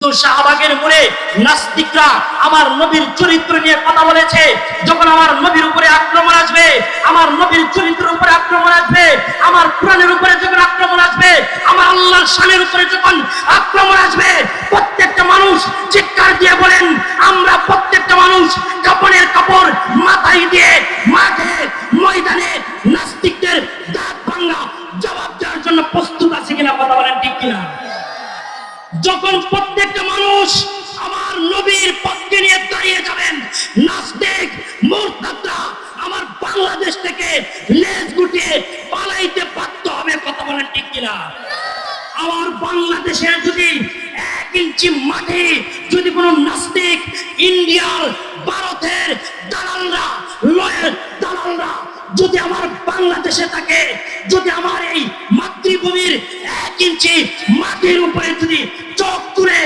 শাহবাগের মোড়ে নাস্তিকরা আমার নবীর চরিত্র নিয়ে কথা বলেছে। যখন আমার নবীর উপরে আক্রমণ আসবে, আমার নবীর চরিত্রের উপরে আক্রমণ আসবে, আমার কোরআনের উপরে যখন আক্রমণ আসবে, আমার আল্লাহর শানের উপরে যখন আক্রমণ আসবে, প্রত্যেকটা মানুষ চিৎকার দিয়ে বলেন, আমরা প্রত্যেকটা মানুষ কাপড়ের কাপড় মাথায় দিয়ে মাঠে ময়দানে নাস্তিকদের দাঁত ভাঙা জবাব দেওয়ার জন্য প্রস্তুত আছে কিনা কথা বলেন, ঠিক কিনা? যখন প্রত্যেকটা মানুষ আমার নবীর পক্ষে নিয়ে দাঁড়িয়ে যাবেন, নাস্তিক মুরতাদরা আমার বাংলাদেশ থেকে লেজ গুটিয়ে পালাইতে বাধ্য হবে, কথা বলেন ঠিক কিনা? আমার বাংলাদেশের যদি 1 ইঞ্চি মাটি যদি কোনো নাস্তিক ইন্ডিয়ার ভারতের দালালরা লয়ের দালালরা যদি আমার বাংলাদেশে থাকে, যদি আমার এই মাতৃভূমির 1 ইঞ্চি মাটির উপরে যদি চোখ তুলে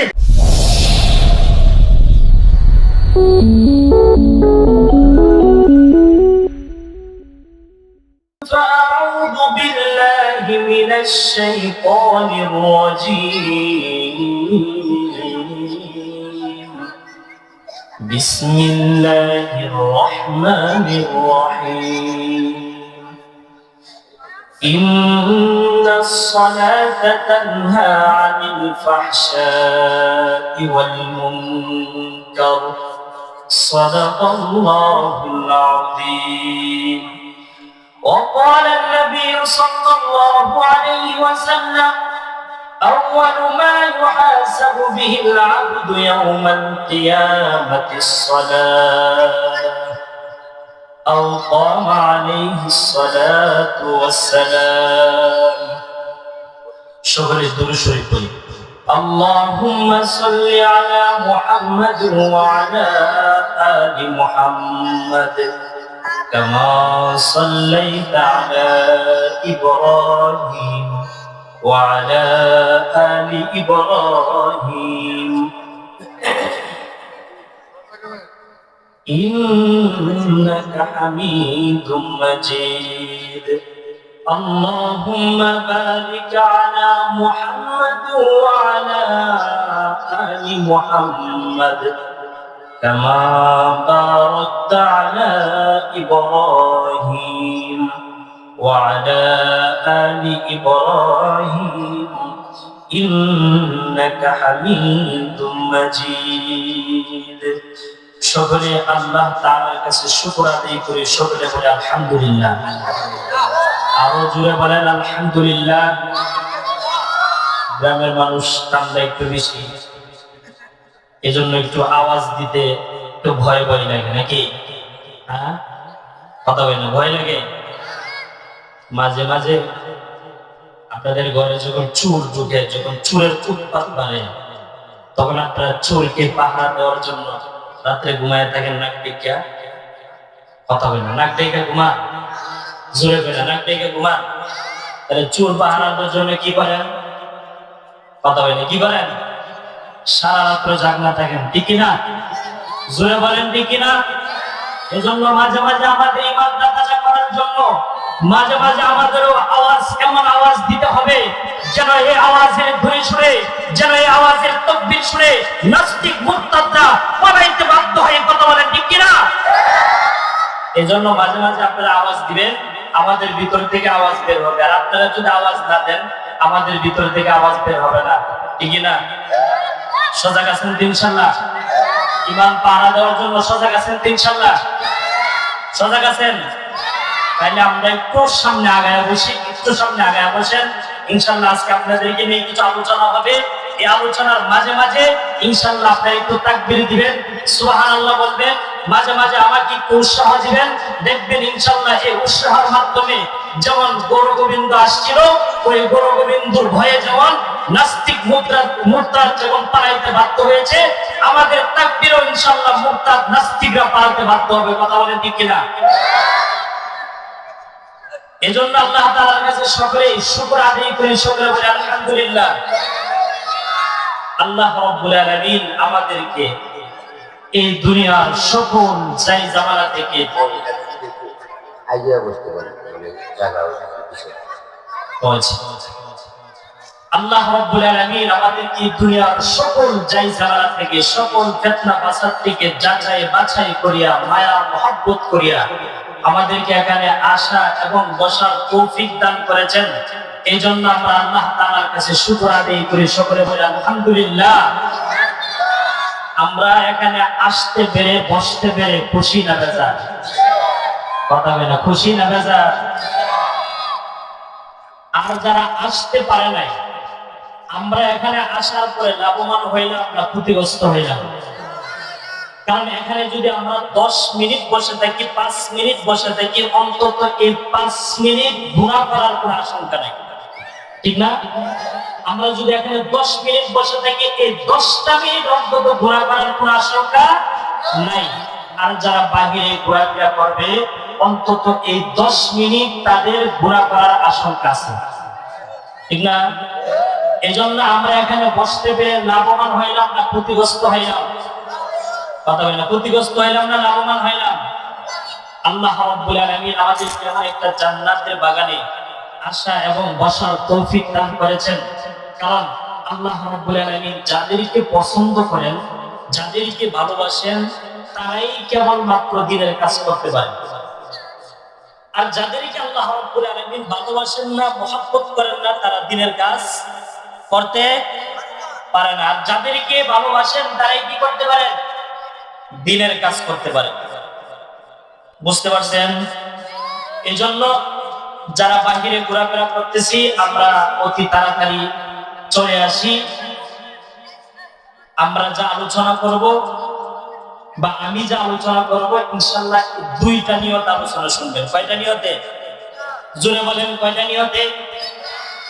فأعوذ بالله من الشيطان الرجيم بسم الله الرحمن الرحيم إن الصلاة تنهى عن الفحشاء والمنكر صدق الله العظيم. وقال النبي صلى الله عليه وسلم أول ما يحاسب به العبد يوم القيامة الصلاة أو قام عليه الصلاة والسلام. شغل الدروس الشريف. اللهم صل على محمد وعلى آل محمد كما صليت على إبراهيم وعلى آل إبراهيم إنك حميد مجيد. اللهم بارك على محمد وعلى آل محمد كما باركت على إبراهيم وعلى آل إبراهيم إنك حميد مجيد. সকলে আল্লাহ তাআলার কাছে শুকর আদায় করে সকলে বলে আলহামদুলিল্লাহ। আরো জোরে বলেন আলহামদুলিল্লাহ। গ্রামের মানুষ কান্দা একটু বেশি, এজন্য একটু আওয়াজ দিতে একটু ভয় ভয় লাগে নাকি? হ্যাঁ, কথা বলে না, ভয় লাগে। মাঝে মাঝে আপনাদের ঘরে যখন চোর ঢুকে, যখন চোরের উৎপাত বাড়ে, তখন আপনারা চোরকে পাহারা দেওয়ার জন্য রাত্রে ঘুমায় থাকেন নাক ডেকে, কথা বলে না, নাক ডেকে ঘুমা, জোরে করে নাক ডেকে ঘুমা। তাহলে চোর পাহারা দেওয়ার জন্য কি করেন? কথা বলে না, কি করেন? সারা রাত্র জাগনা থাকেন, ঠিক না? জোরে বলেন ঠিক না? এজন্য মাঝে মাঝে আমাদের ইমানটা তাজা করার জন্য মাঝে মাঝে আমাদেরও আওয়াজ, এমন আওয়াজ দিতে হবে যেন এই আওয়াজের ধ্বনি শুনে, যেন এই আওয়াজের তাকবীর শুনে নাস্তিক মুরতাদরা পালাইতে বাধ্য হয়, কথা বলেন ঠিক না? এজন্য মাঝে মাঝে আপনারা আওয়াজ দিবেন, আমাদের ভিতর থেকে আওয়াজ বের হবে। আর আপনারা যদি আওয়াজ না দেন, আমাদের ভিতর থেকে আওয়াজ বের হবে না, ঠিক না? সজাগ আছেন তো ইনশাআল্লাহ? ইমান পাহারা দেওয়ার জন্য সজাগ আছেন তো ইনশাআল্লাহ? সজাগ আছেন? তাহলে আমরা একটু সামনে আগায় বসি, একটু সামনে আগায় বসেন। ইনশাআল্লাহ আজকে আপনাদেরকে নিয়ে কিছু আলোচনা হবে। এই আলোচনার মাঝে মাঝে ইনশাআল্লাহ আপনারা একটু তাকবীর দিবেন, সুবহানাল্লাহ বলবেন, মাঝে মাঝে আমাকে একটু উৎসাহ দিবেন। দেখবেন ইনশাআল্লাহ এই উৎসাহের মাধ্যমে যেমন গৌর গোবিন্দ আসছিল, ওই গৌর গোবিন্দর ভয়ে যেমন নাস্তিক মুরতাদ যখন পালাইতে বাধ্য হয়েছে, আমাদের তাকবীরও ইনশাআল্লাহ মুরতাদ নাস্তিকরা পালাতে বাধ্য হবে, কথা বলেন ঠিক কিনা? এজন্য আল্লাহ তাআলার কাছে সকলে শুকর আদায় করে সকলে বলে আলহামদুলিল্লাহ। আল্লাহ রাব্বুল আলামিন আমাদেরকে এই দুনিয়ার সকল জাই জামালা থেকে আইয়া বসতে পারে জায়গা আল্লাহ রাব্বুল আলামিন আমাদেরকে দুনিয়ার সকল জায়জারা থেকে, সকল ফিতনা ফাসাদ থেকে যাচাই বাছাই করিয়া, মায়া মহব্বত করিয়া আমাদেরকে এখানে আসা এবং বসার তৌফিক দান করেছেন। এই জন্য আমরা আল্লাহ তাআলার কাছে শুকর আদায় করি, সকলে বলি আলহামদুলিল্লাহ। আমরা এখানে আসতে পেরে, বসতে পেরে খুশি না বেজার? কথা বলে না, খুশি না বেজার? আর যারা আসতে পারে নাই, আমরা এখানে আসার পরে লাভবান হইলাম না ক্ষতিগ্রস্ত হইলাম? কারণ এখানে যদি আমরা 10 মিনিট বসে থাকি, 5 মিনিট বসে থাকি, অন্তত এই 5 মিনিট গুনাহ করার কোনো আশঙ্কা নাই, ঠিক না? আমরা যদি এখানে 10 মিনিট বসে থাকি, এই 10টা মিনিট অন্তত গুনাহ করার কোনো আশঙ্কা নাই। আর যারা বাহিরে ঘোরাফেরা করবে, অন্তত এই 10 মিনিট তাদের গুনাহ করার আশঙ্কা আছে, ঠিক না? এজন্য আমরা এখানে বসতে পেরে লাভবান হইলাম না ক্ষতিগ্রস্ত হইলাম? কথা বলে না, ক্ষতিগ্রস্ত হইলাম না লাভবান হইলাম? আল্লাহ রাব্বুল আলামিন আমাদেরকে এমন একটা জান্নাতের বাগানে আসা এবং বসার তৌফিক দান করেছেন। কারণ আল্লাহ রাব্বুল আলামিন যাদেরকে পছন্দ করেন, যাদেরকে ভালোবাসেন, তারাই কেবলমাত্র দিনের কাজ করতে পারে। আর যাদেরকে আল্লাহ রাব্বুল আলামিন ভালোবাসেন না, মহব্বত করেন না, তারা দিনের কাজ করতে পারে না। আর যাদেরকে ভালোবাসেন, তারাই কি করতে পারেন? দিনের কাজ করতে পারে। বুঝতে পারছেন? এই জন্য যারা বাহিরে ঘোরাফেরা করতেছি, আমরা অতি তাড়াতাড়ি চলে আসি। আমরা যা আলোচনা করব, বা আমি যা আলোচনা করব, ইনশাআল্লাহ 2টা নিয়ত আলোচনা শুনবেন। কয়টা নিয়তে? জোরে বলেন, কয়টা নিয়তে?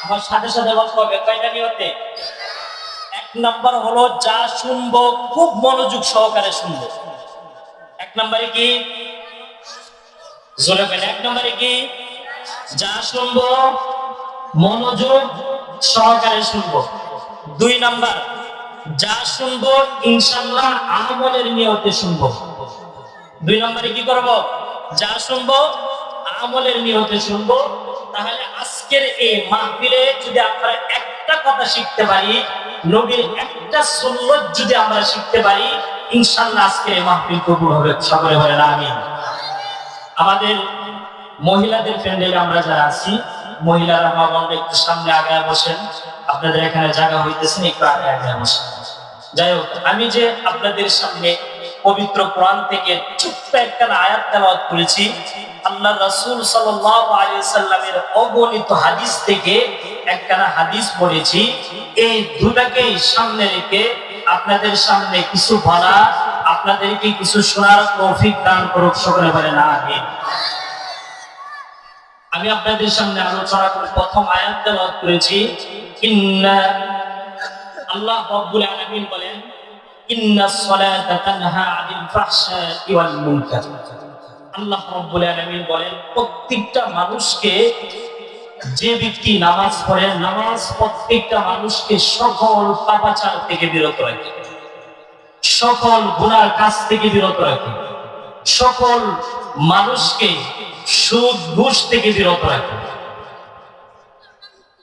আমার সাথে সাথে বলতে হবে, কয়টা নিয়তে? 1 নাম্বার হলো যা শুনবো খুব মনোযোগ সহকারে শুনবো। 1 নম্বরে কি? জোরে বলেন, 1 নম্বরে কি? যা শুনবো মনোযোগ সহকারে শুনবো। 2 নাম্বার, যা শুনবো ইনশাআল্লাহ আমলের নিয়তে শুনবো। 2 নম্বরে কি করব? যা শুনবো আমলের নিয়তে শুনবো। তাহলে আজকের এই মাহফিলে যদি আমরা একটা কথা শিখতে পারি, নবীর একটা সুন্নাত যদি আমরা শিখতে পারি, ইনশাআল্লাহ আজকের এই মাহফিল কবুল হবে। সকলে বলেন আমিন। আমাদের মহিলাদের প্যান্ডেলে আমরা যারা আছি, মহিলারা মা বোনরা একটু সামনে আগায় বসেন। আপনাদের এখানে জায়গা হইতেছেন, একটু আগে আগায় বসেন। যাই হোক, আমি যে আপনাদের সামনে পবিত্র কোরআন থেকে ছোট্ট একটা আয়াত তেলাওয়াত করেছি, আল্লাহ রাসূল সাল্লাল্লাহু আলাইহি ওয়াসাল্লামের অগণিত হাদিস থেকে একটা হাদিস পড়েছি। এই দুটাকেই সামনে রেখে আপনাদের সামনে কিছু বলা, আপনাদেরকে কিছু শোনার তৌফিক দান করুক। সকলে বলেন আমিন। আমি আপনাদের সামনে আলোচনা করে প্রথম আয়াত তেলাওয়াত করেছি। আল্লাহ রাব্বুল আলামিন বলেন, ইন্নাস সালাতা তানহা আনিল ফাহশাই ওয়াল মুনকার। আল্লাহ রাব্বুল আলামিন বলেন, প্রত্যেকটা মানুষকে, যে ব্যক্তি নামাজ পড়ে, নামাজ প্রত্যেকটা মানুষকে সকল পাপাচার থেকে বিরত রাখে, সকল গুনার কাজ থেকে বিরত রাখে, সকল মানুষকে সুদ ঘুষ থেকে বিরত রাখে।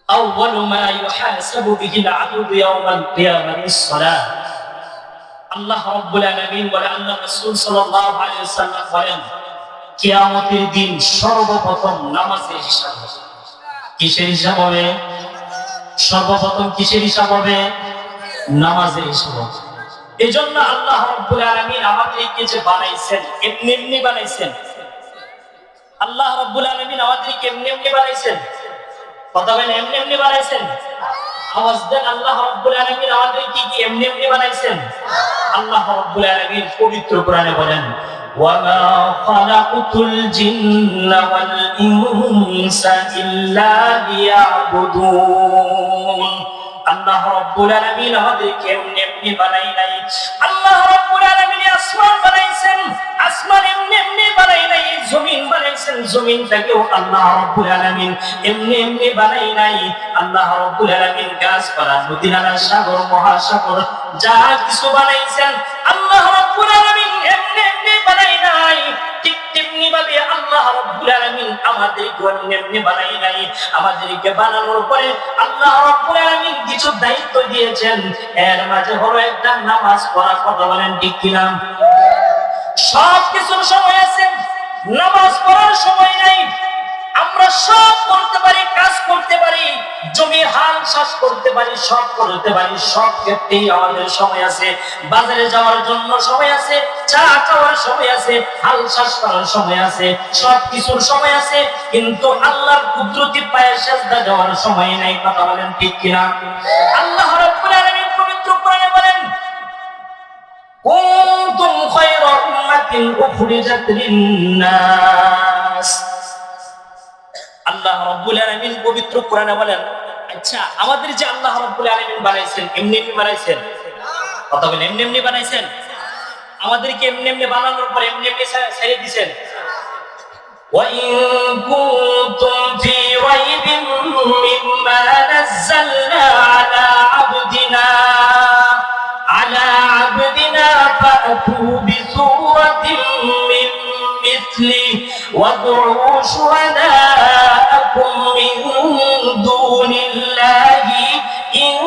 আউয়ালু মা ইউহাসাবু বিহিল আবদু ইয়াওমাল কিয়ামাতিস সালাত। আল্লাহ রাব্বুল আলামিন বলেন, আল্লাহ রাসূল সাল্লাল্লাহু আলাইহি ওয়াসাল্লাম বলেন, কিয়ামতের দিন সর্বপ্রথম নামাজের হিসাব হবে। কিসের হিসাব হবে? সর্বপ্রথম কিসের হিসাব হবে? নামাজের হিসাব হবে। এজন্য আল্লাহ রাব্বুল আলামিন আমাদেরকে যে বানাইছেন, এমনি এমনি বানাইছেন। আল্লাহ রাব্বুল আলামিন আমাদেরকে এমনি এমনি বানাইছেন। কথা বলেন, এমনি এমনি বানাইছেন? আওয়াজ দেন, আল্লাহ রাব্বুল আলামিন আমাদেরকে কি এমনি এমনি বানাইছেন? আল্লাহ রাব্বুল আলামিন পবিত্র কোরআনে বলেন, ওয়ামা খালাকুতুল জিন্না ওয়াল ইনসা ইল্লা লিয়াবুদুন। আল্লাহ রাব্বুল আলামিন আমাদেরকে এমনি এমনি বানাই নাই। আল্লাহ রাব্বুল আলামিন আসমান বানাইছেন, আসমান এমনি এমনি বানাই নাই। জমিন বানাইছেন, জমিনটাকেও আল্লাহ রাব্বুল আলামিন এমনি এমনি বানাই নাই। আল্লাহ রাব্বুল আলামিন গাছপালা, নদী, নালা, সাগর, মহাসাগর যা কিছু বানাইছেন, আল্লাহ রাব্বুল আলামিন এমনি এমনি বানাই নাই। ঠিক তেমনি এমনি ভাবে আল্লাহ রাব্বুল আলামিন আমাদেরকে এমনি বানাই নাই। আমাদেরকে বানানোর পরে আল্লাহ রাব্বুল আলামিন কিছু দায়িত্ব দিয়েছেন, এর মাঝে হলো একটা নামাজ পড়া। কথা বলেন ঠিক কিনা? সব কিছুর সময় আছে, নামাজ পড়ার সময় নাই। আমরা সব করতে পারি, কাজ করতে পারি, জমি হাল চাষ করতে পারি, সব করতে পারি, সব ক্ষেত্রেই আমাদের সময় আছে। বাজারে যাওয়ার জন্য সময় আছে, চা খাওয়ার সময় আছে, হাল চাষ করার সময় আছে, সব কিছুর সময় আছে, কিন্তু আল্লাহর কুদরতি পায়ে সেজদা দেওয়ার সময় নাই। কথা বলেন ঠিক কিনা? আল্লাহ রাব্বুল আলামিন পবিত্র কোরআনে বলেন, কুনতুম খায়রা উম্মাতিন উখরিজাত লিন-নাস। আল্লাহ রাব্বুল আলামিন পবিত্র কোরআনে বলেন, আচ্ছা আমাদের যে আল্লাহ রাব্বুল আলামিন বানাইছেন, এমনি এমনি বানাইছেন? কথা বলেন, এমনি এমনি বানাইছেন? আমাদেরকে এমনি এমনি বানানোর পর এমনি এমনি ছেড়ে দিয়েছেন? ওয়া ইন কুনতুম ফি রাইবিন মিম্মা নাযালনা আলা আবদিনা ফাতু বিসূরাতিন মিন মিথলি ওয়াদউ শুহাদাআকুম মিন দুনিল্লাহি ইন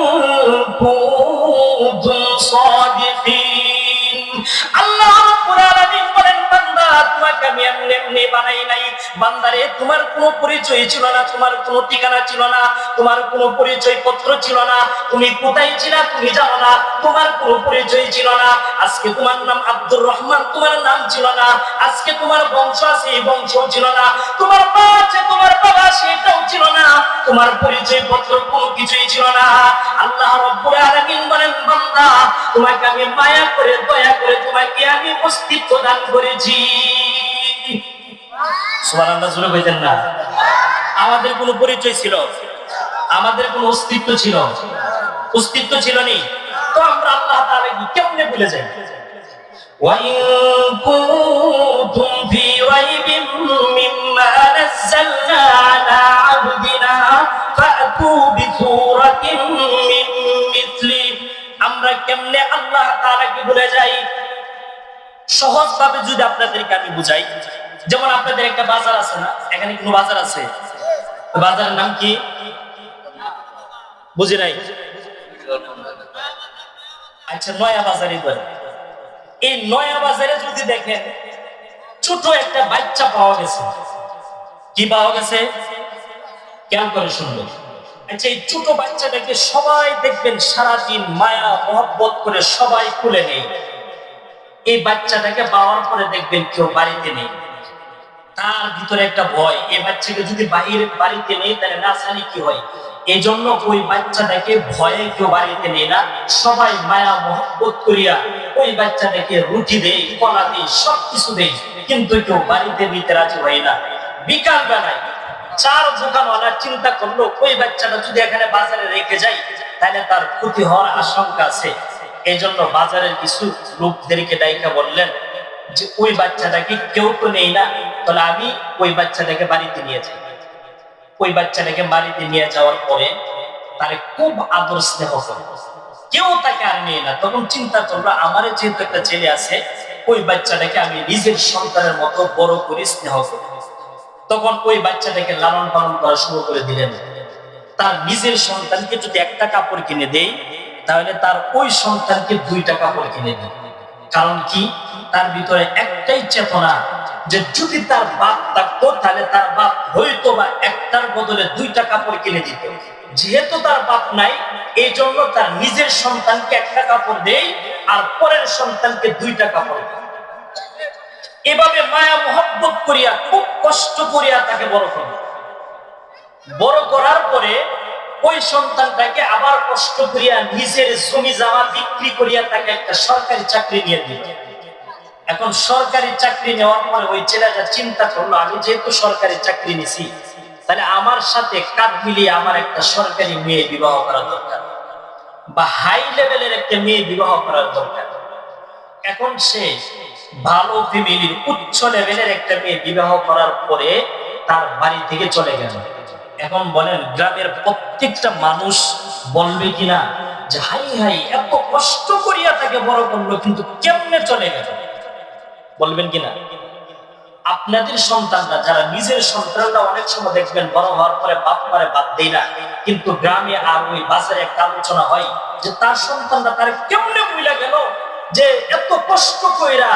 কুনতুম সাদিকিন। আল্লাহ রাব্বুল আলামিন বলেন, বান্দা তোমাকে আমি এমনি এমনি বানাই নাই। বান্দারে, তোমার কোনো পরিচয় ছিল না, তোমার কোনো ঠিকানা ছিল না, তোমার কোনো পরিচয় পত্র ছিল না, তুমি কোথায় ছিলা তুমি জানো না, তোমার কোনো পরিচয় ছিল না। আজকে তোমার নাম আব্দুর রহমান, তোমার নাম ছিল না। আজকে তোমার বংশ আছে, এই বংশ ছিল না। তোমার মা আছে, তোমার বাবা সেটাও ছিল না। তোমার পরিচয় পত্র কোনো কিছুই ছিল না। আল্লাহ রাব্বুল আলামিন বলেন, বান্দা তোমাকে আমি মায়া করে, দয়া করে তোমাকে আমি অস্তিত্ব দান করেছি। সুবহানাল্লাহ, জোরে কইতেন না? আমাদের কোনো পরিচয় ছিল? আমাদের কোনো অস্তিত্ব ছিল? অস্তিত্ব ছিল নি? তো আমরা আল্লাহ তাআলাকে কেমনে ভুলে যাই? ওয়া ইন কুনতুম ফি রাইবিন মিম্মা নাযালনা আলা আবদিনা ফাতু বিসূরাতিন মিন মিথলি। আমরা কেমনে আল্লাহ তাআলাকে ভুলে যাই? সহজ ভাবে যদি আপনাদেরকে আমি বুঝাই, যেমন আপনাদের একটা বাজার আছে না? এখানে কোনো বাজার আছে? বাজারের নাম কি? বুঝি নাই? আচ্ছা, নয়া বাজারই বলে। এই নয়া বাজারে যদি দেখেন ছোট একটা বাচ্চা পাওয়া গেছে। কি পাওয়া গেছে? কেমন করে শুনবেন? আচ্ছা, এই ছোট বাচ্চাটাকে সবাই দেখবেন সারাদিন মায়া মহব্বত করে সবাই কুলে নেই। এই বাচ্চাটাকে পাওয়ার পরে দেখবেন কেউ বাড়িতে নেই, তার ভিতরে একটা ভয়, এই বাচ্চাকে যদি বাড়িতে নেই তাহলে না জানি কি হয়। এই জন্য ওই বাচ্চাটাকে ভয়ে কেউ বাড়িতে নেই না, সবাই মায়া মহব্বত করিয়া ওই বাচ্চাটাকে রুটি দেয়, কলা দেয়, সবকিছু দেয়, কিন্তু কেউ বাড়িতে নিতে রাজি হয় না। বিকাল বেলায় চার দোকানওয়ালা চিন্তা করলো, ওই বাচ্চাটা যদি এখানে বাজারে রেখে যায় তাহলে তার ক্ষতি হওয়ার আশঙ্কা আছে। এই জন্য বাজারের কিছু লোকদেরকে ডাইকা বললেন যে ওই বাচ্চাটাকে কেউ তো নেই না, তাহলে আমি ওই বাচ্চাটাকে বাড়িতে নিয়ে যাই। ওই বাচ্চাটাকে বাড়িতে নিয়ে যাওয়ার পরে তারে খুব আদর স্নেহ করে, কেউ তাকে আর নেই না। তখন চিন্তা করলো, আমার যেহেতু একটা ছেলে আছে, ওই বাচ্চাটাকে আমি নিজের সন্তানের মতো বড় করে স্নেহ করি। তখন ওই বাচ্চাটাকে লালন পালন করা শুরু করে দিলেন। তার নিজের সন্তানকে যদি একটা কাপড় কিনে দেয় তাহলে তার ওই সন্তানকে দুইটা কাপড় কিনে দেয়। কারণ কি? তার ভিতরে একটাই চেতনা যে যদি তার বাপ থাকতো তাহলে তার বাপ হয়তো বা একটার বদলে দুইটা কাপড় কিনে দিত। যেহেতু তার বাপ নাই, এই জন্য তার নিজের সন্তানকে একটা কাপড় দেয় আর পরের সন্তানকে দুইটা কাপড় দেয়। এভাবে মায়া মহব্বত করিয়া খুব কষ্ট করিয়া তাকে বড় করে। বড় করার পরে ওই সন্তানটাকে আবার কষ্ট করিয়া নিজের জমি জামা বিক্রি করিয়া তাকে একটা সরকারি চাকরি নিয়ে দিল। এখন সরকারি চাকরি নেওয়ার পরে ওই ছেলেটা চিন্তা করলো, আমি যেহেতু সরকারি চাকরি নিছি তাহলে আমার সাথে কাঁধ মিলিয়ে আমার একটা সরকারি মেয়ে বিবাহ করা দরকার, বা হাই লেভেলের একটা মেয়ে বিবাহ করার দরকার। এখন সে ভালো ফ্যামিলির উচ্চ লেভেলের একটা মেয়ে বিবাহ করার পরে তার বাড়ি থেকে চলে গেল। এখন বলেন, গ্রামের প্রত্যেকটা মানুষ বলবে কিনা যে হাই হাই এত কষ্ট করিয়া তাকে বড় করলো কিন্তু কেমনে চলে গেল? বলবেন কিনা? আপনাদের সন্তানরা যারা নিজের সন্তানরা অনেক সময় দেখবেন বড় হওয়ার পরে বাপ মারে বাদ দেয় না, কিন্তু গ্রামে আর ওই বাজারে একটা আলোচনা হয় যে তার সন্তানরা তার কেমনে ভুলে গেল, যে এত কষ্ট কইরা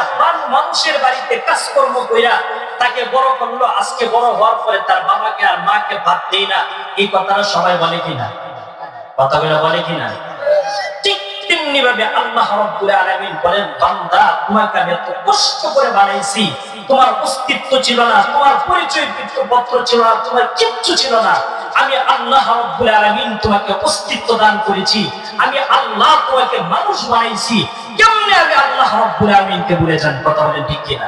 মানুষের বাড়িতে কাজকর্ম কইরা তাকে বড় করলো, আজকে বড় হওয়ার পরে তার বাবাকে আর মাকে বাদ দেয় না। এই কথাটা সবাই বলে কিনা? কথাগুলো বলে কিনা? ঠিক তেমনি ভাবে আল্লাহ রাব্বুল আলামিন বলেন, বান্দা তোমাকে আমি এত কষ্ট করে বানাইছি, তোমার অস্তিত্ব ছিল না, তোমার পরিচয় পত্র ছিল না, তোমার কিচ্ছু ছিল না, আমি আল্লাহ রাব্বুল আলামিন তোমাকে অস্তিত্ব দান করেছি, আমি আল্লাহ তোমাকে মানুষ বানাইছি। কেমনে আমি আল্লাহ রাব্বুল আলামিনকে ভুলে যান? কথা বলেন ঠিক কিনা?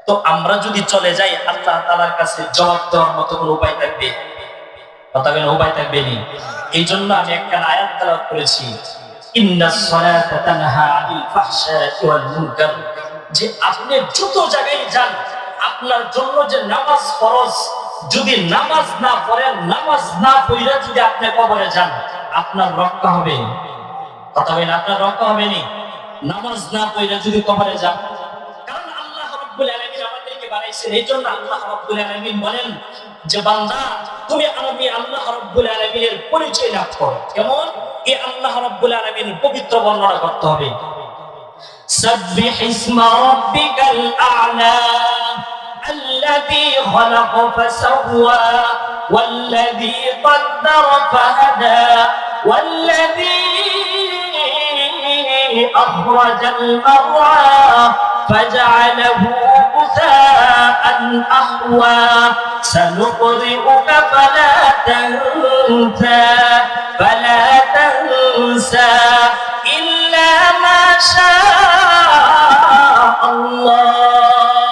তো আমরা যদি চলে যাই আল্লাহ তাআলার কাছে জবাব দেওয়ার মতো কোনো উপায় থাকবে? কথা বলেন উপায় থাকবে নি? এই জন্য আমি একটা আয়াত তেলাওয়াত করেছি, ইন্নাস সালাতা তানহা আনিল ফাহশাই ওয়াল মুনকার, যে আপনি যত জায়গায় যান আপনার জন্য যে নামাজ ফরজ, যদি নামাজ না পড়েন, নামাজ না পড়লে যদি আপনি কবরে যান আপনার রক্ষা হবে? কথা বলেন আপনার রক্ষা হবে নি? নামাজ না পড়লে যদি কবরে যান, কারণ আল্লাহ রাব্বুল আলামিন আমাদেরকে বানাইছেন। এই জন্য আল্লাহ রাব্বুল আলামিন বলেন যে বান্দা তুমি আমি আল্লাহ রাব্বুল আলামিনের পরিচয় লাভ করো। কেমন? এই আল্লাহ রাব্বুল আলামিনের পবিত্র বর্ণনা করতে হবে। সাব্বিহ ইসমা রাব্বিকাল আ'লা আল্লাযী খালাক ফাসাওয়া ওয়াল্লাযী قدر فهدى والذي أخرج المرعى فجعله غثاء أحوى سنقرئك فلا تنسى إلا ما شاء الله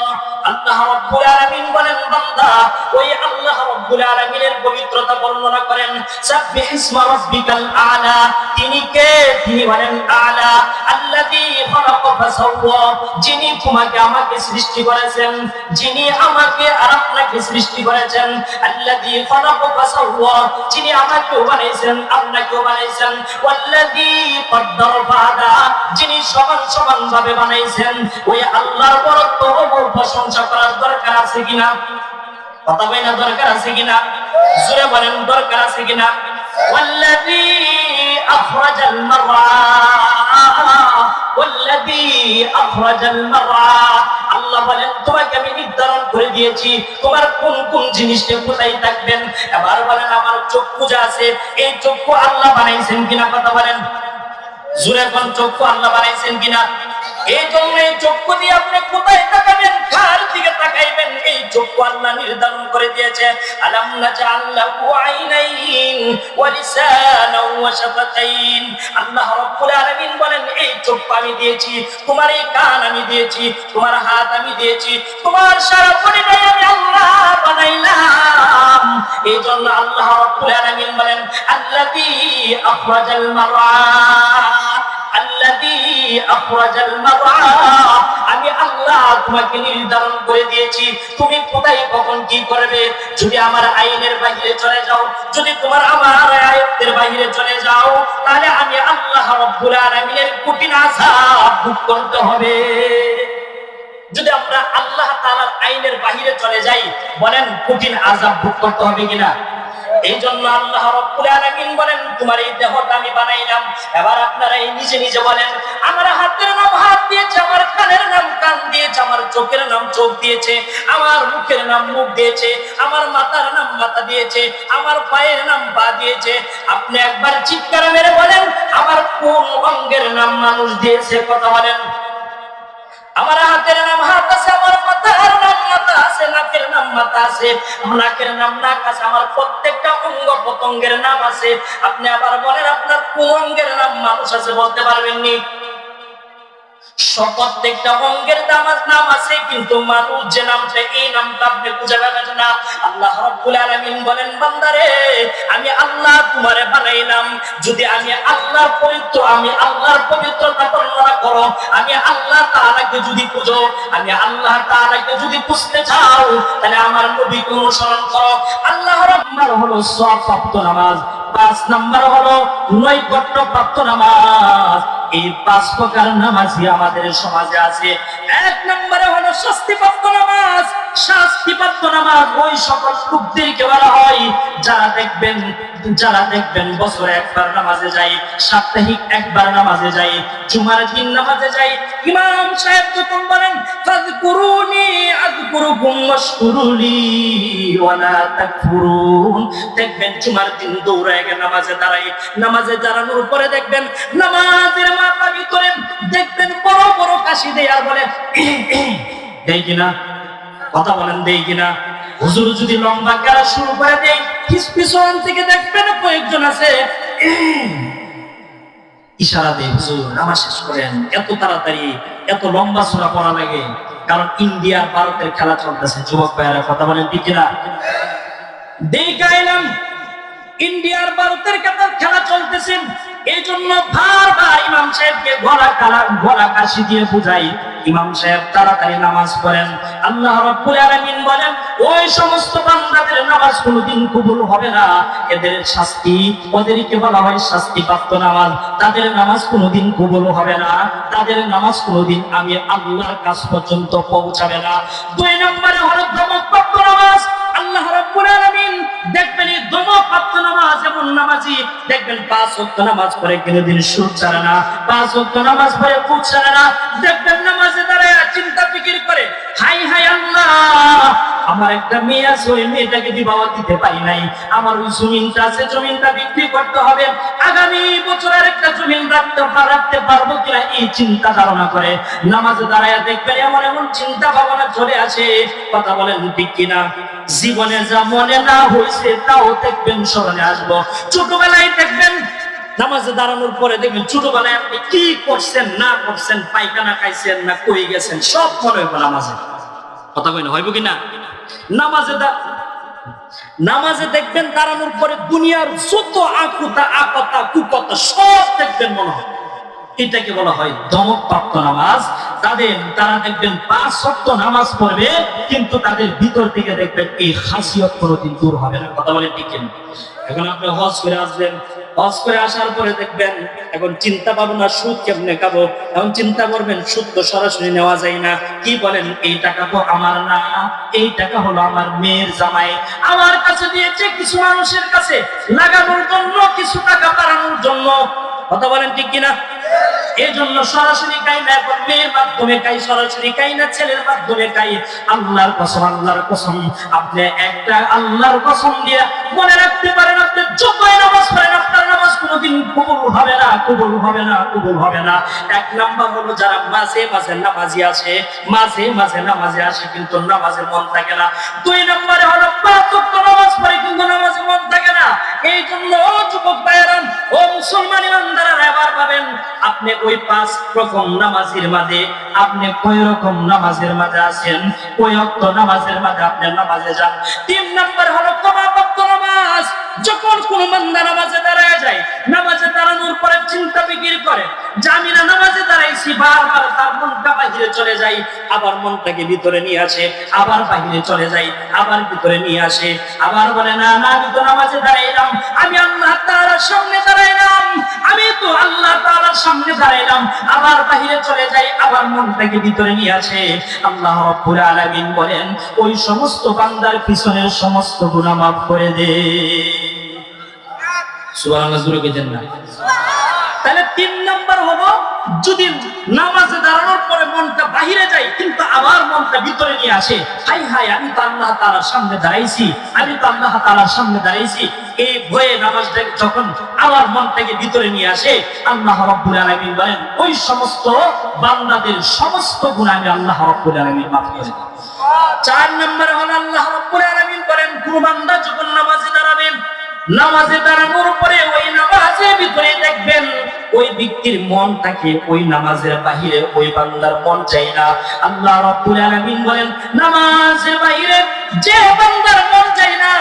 আল্লাহ রাব্বুল আলামিন বলেন বান্দা ওই আল্লাহ রাব্বুল আলামিনের পবিত্রতা বর্ণনা করেন। সাব্বিহ ইসমা রাব্বিকাল আ'লা, তিনি কে? তিনি বলেন আ'লা আল্লাযী খালাকা ফাসাওয়া, যিনি তোমাকে আমাকে সৃষ্টি করেছেন, যিনি আমাকে আর আপনাকে সৃষ্টি করেছেন। আল্লাযী খালাকা ফাসাওয়া, যিনি আমাকে বানাইছেন আপনাকেও বানাইছেন। ওয়াল্লাযী কদ্দারা ফাহাদা, যিনি সমান সমান ভাবে বানাইছেন। ওই আল্লাহর বড়ত্ব ও প্রশংসা করার দরকার আছে কিনা? কথা বলেন না, দরকার আছে কিনা? জোরে বলেন দরকার আছে কিনা? ওয়াল্লাযী আখরাজাল মারআ ওয়াল্লাযী আখরাজাল মারআ, আল্লাহ বলেন তোমাকে আমি নির্ধারণ করে দিয়েছি তোমার কোন কোন জিনিসটা কোথায় থাকবেন। এবার বলেন আমার চক্ষু যা আছে, এই চক্ষু আল্লাহ বানাইছেন কিনা? কথা বলেন জোরে, কোন চক্ষু আল্লাহ বানাইছেন কিনা? এই জন্য এই চক্ষু দিয়ে আপনি কোথায় তাকাবেন, কার দিকে তাকাইবেন, এই চক্ষু আল্লাহ নির্ধারণ করে দিয়েছে। আলাম নাজআল লাহু আইনাইন ওয়া লিসানান ওয়া শাফাতাইন, আল্লাহ রাব্বুল আলামিন বলেন এই চক্ষু আমি দিয়েছি, তোমার এই কান আমি দিয়েছি, তোমার হাত আমি দিয়েছি, তোমার সারা শরীরটাই আমি আল্লাহ বানাইলাম। এই জন্য আল্লাহ রাব্বুল আলামিন বলেন আল্লাযী আখরাজাল মারআ আল্লাযী আখরাজাল মারআ, আমি আল্লাহ তোমাকে নির্ধারণ করে দিয়েছি তুমি কোথায় কখন কি করবে। যদি আমার আইনের বাইরে চলে যাও, যদি তোমার আমার আয়াতের বাইরে চলে যাও, তাহলে আমি আল্লাহ রাব্বুল আলামিনের কঠিন আযাব ভোগ করতে হবে। যদি আমরা আল্লাহ তাআলার আইনের বাইরে চলে যাই, বলেন কঠিন আযাব ভোগ করতে হবে কিনা? এই জন্য আল্লাহ রাব্বুল আলামিন বলেন তোমার এই দেহটা আমি বানাইলাম। এবার আপনারা এই নিজে নিজে বলেন আমার হাতের নাম হাত দিয়েছে, আমার কানের নাম কান দিয়েছে, আমার চোখের নাম চোখ দিয়েছে, আমার মুখের নাম মুখ দিয়েছে, আমার মাথার নাম মাথা দিয়েছে, আমার পায়ের নাম পা দিয়েছে। আপনি একবার চিৎকার মেরে বলেন আমার কোন অঙ্গের নাম মানুষ দিয়েছে? কথা বলেন। আমার হাতের নাম হাত আছে, আমার মাথার নাম মাথা আছে, নাকের নাম মাথা আছে, নাকের নাম নাক আছে, আমার প্রত্যেকটা অঙ্গ প্রত্যঙ্গের নাম আছে। আপনি আবার বলেন আপনার কোন অঙ্গের নাম মানুষ আছে? বলতে পারবেন নি? প্রত্যেকটা অঙ্গের নাম আছে, কিন্তু মানুষ যে নামটা, এই নামটা আপনি খুঁজে পাবেন না। আল্লাহ রাব্বুল আলামিন বলেন বান্দারে আমি আল্লাহ তোমারে বানাইলাম, যদি আমি আল্লাহর পবিত্রতা বর্ণনা করো, আমি আল্লাহ তাআলাকে যদি খুঁজো, আমি আল্লাহ তাআলাকে যদি খুঁজতে চাও, তাহলে আমার নবীকে অনুসরণ করো। আল্লাহ রাব্বুল হলো সওয়াব প্রাপ্ত নামাজ, 5 নাম্বার হলো নৈকট্য প্রাপ্ত নামাজ, এই 5 প্রকার নামাজই আমাদের সমাজে আছে। 1 নম্বরে হলো শাস্তিপ্রাপ্ত নামাজ। শাস্তিপ্রাপ্ত নামাজ ওই সকল লোকদেরকে বলা হয় যারা দেখবেন বছরে একবার নামাজে যায়, সাপ্তাহিক একবার নামাজে যায়, জুমার দিন নামাজে যায়। ইমাম সাহেব যখন বলেন ফাযকুরুনি আযকুরুকুম ওয়াশকুরুলি ওয়ালা তাকফুরুন, দেখবেন জুমার দিন দৌড়ায় গিয়ে নামাজে দাঁড়ায়। নামাজে দাঁড়ানোর পরে দেখবেন নামাজের মাথার ভিতরে দেখবেন বড় বড় কাশি দেয় আর বলে দেয় কিনা, কথা বলেন দেয় কিনা? হুজুর যদি লম্বা করা শুরু করে দেয়, পিছন থেকে দেখবেন কয়েকজন আছে ইশারা দেয় হুজুর নামাজ শেষ করেন। এত তাড়াতাড়ি এত লম্বা সূরা পড়া লাগে, কারণ ইন্ডিয়া আর ভারতের খেলা চলতেছে। যুবক ভাইয়েরা কথা বলেন ঠিক কিনা? দেখাইলাম ইন্ডিয়ার ভারতের খেলা চলতেছে, এই জন্য বারবার ইমাম সাহেবকে গলা কাশি দিয়ে বুঝাই, ইমাম সাহেব তাড়াতাড়ি নামাজ পড়েন। আল্লাহ রাব্বুল আলামিন বলেন ওই সমস্ত বান্দাদের নামাজ কোনোদিন কবুল হবে না, এদের শাস্তি, ওদেরকে বলা হয় শাস্তিপ্রাপ্ত নামাজ। তাদের নামাজ কোনোদিন কবুল হবে না, তাদের নামাজ কোনোদিন আমি আল্লাহর কাছ পর্যন্ত পৌঁছাবে না। 2 নম্বরে হলো দমকপ্রাপ্ত নামাজ। আল্লাহ রাব্বুল আলামিন দেখবেন এই দমকপ্রাপ্ত নামাজ এমন নামাজি দেখবেন 5 ওয়াক্ত নামাজ পড়ে কোনোদিন সুদ ছাড়ে না, 5 ওয়াক্ত নামাজ পড়ে সুদ ছাড়ে না। দেখবেন নামাজে দাঁড়ায় চিন্তা ফিকির করে, হাই হাই আল্লাহ, আমার একটা মেয়ে আছে, ওই মেয়েটাকে বিবাহ দিতে পারি নাই, আমার ওই জমিনটা আছে, জমিনটা বিক্রি করতে হবে, আগামী বছরের একটা জমিন রাখতে পারবো কিনা, এই চিন্তা ধারণা করে নামাজে দাঁড়ায় দেখবেন এমন এমন চিন্তা ভাবনা চলে আসে। কথা বলেন ঠিক কিনা? জীবনে যা মনে না হয়েছে তাও দেখবেন স্মরণে আসবো। ছোটবেলায় দেখবেন নামাজে দাঁড়ানোর পরে দেখবেন ছোটবেলায় আপনি কি করছেন না করছেন, পায়খানা খাইছেন না কই গেছেন, সব মনে হইব নামাজে। কথা কই না, হইব কিনা? নামাজে দেখবেন দাঁড়ানোর পরে দুনিয়ার যত আপতা কুকথা সব দেখবেন মনে হয়। এটাকে বলা হয় দমকপ্রাপ্ত নামাজ। তারা দেখবেন 5 ওয়াক্ত নামাজ পড়বে, কিন্তু তাদের ভিতর থেকে দেখবেন এই খাসিয়ত কোনোদিন দূর হবে না। কথা বলেন ঠিক কিনা? এখন আপনি হজ করে আসবেন, হজ করে আসার পরে দেখবেন এখন চিন্তা ভাবনা সুদ কেমনে খাবো, এখন চিন্তা করবেন সুদ তো সরাসরি নেওয়া যায় না। কি বলেন, এই টাকা তো আমার না, এই টাকা হলো আমার মেয়ের জামাই আমার কাছে দিয়েছে কিছু মানুষের কাছে লাগানোর জন্য, কিছু টাকা বাড়ানোর জন্য। কথা বলেন ঠিক কিনা? এই জন্য সরাসরি খাই না, এখন মেয়ের মাধ্যমে খাই, সরাসরি খাই না, ছেলের মাধ্যমে খাই। আল্লাহর কসম, আল্লাহর কসম, আপনি একটা আল্লাহর কসম দিয়ে মনে রাখতে পারেন, আপনি যতই নামাজ পড়েন আপনার নামাজ কোনোদিন কবুল হবে না, কবুল হবে না, কবুল হবে না। 1 নাম্বার হলো যারা মাঝে মাঝে নামাজি আসে, মাঝে মাঝে নামাজে আসে কিন্তু নামাজে মন থাকে না। 2 নম্বরে হলো 5 ওয়াক্ত নামাজ পড়ে কিন্তু নামাজে মন থাকে না। এই জন্য যুবক ভাইয়েরা, ও মুসলমান ইমানদাররা, এবার ভাবেন আপনি ওই 5 রকম নামাজের মাঝে আপনি কয় রকম নামাজের মাঝে আছেন, কয় ওয়াক্ত নামাজের মাঝে আপনি নামাজে যান। 3 নম্বর হলো তওবাপ্রাপ্ত নামাজ। যখন কোন বান্দা নামাজে দাঁড়ায় যায়, নামাজে দাঁড়ানোর পরে চিন্তা ফিকির করে যে আমি না নামাজে দাঁড়াইছি, বারবার তার মনটা বাহিরে চলে যায়, আবার মনটাকে ভিতরে নিয়ে আসে, আবার বাহিরে চলে যায়, আবার ভিতরে নিয়ে আসে, আবার বলে না না আমি তো নামাজে দাঁড়াইলাম, আমি আল্লাহ তাআলার সামনে দাঁড়াইলাম, আমি তো আল্লাহ তাআলার সামনে দাঁড়াইলাম, আবার বাহিরে চলে যায়, আবার মনটাকে ভিতরে নিয়ে আসে। আল্লাহ রাব্বুল আলামিন বলেন ওই সমস্ত বান্দার পিছনের সমস্ত গুনাহ মাফ করে দে। সুবহানাল্লাহ, জোরে কইতেন না? তাহলে 3 নম্বর হলো যদি নামাজে দাঁড়ানোর পরে মনটা বাহিরে যায় কিন্তু আবার মনটা ভিতরে নিয়ে আসে, হাই হাই আমি তো আল্লাহ তাআলার সামনে দাঁড়াইছি, আমি তো আল্লাহ তাআলার সামনে দাঁড়াইছি, এই ভয়ে নামাজটা যখন আবার মনটাকে ভিতরে নিয়ে আসে, আল্লাহ রাব্বুল আলামিন বলেন ওই সমস্ত বান্দাদের সমস্ত গুনাহ আমি আল্লাহ রাব্বুল আলামিন মাফ করে দেব। 4 নম্বর হলো আল্লাহ রাব্বুল আলামিন বলেন কোন বান্দা যখন নামাজে দাঁড়াবে, নামাজে দাঁড়ানোর পরে ওই নামাজের ভিতরে দেখবেন ওই ব্যক্তির মন থাকে ওই নামাজের বাহিরে, ওই বান্দার মন চাই না। আল্লাহ রাব্বুল আলামিন বলেন নামাজের বাহিরে যে বান্দার মন চাই না,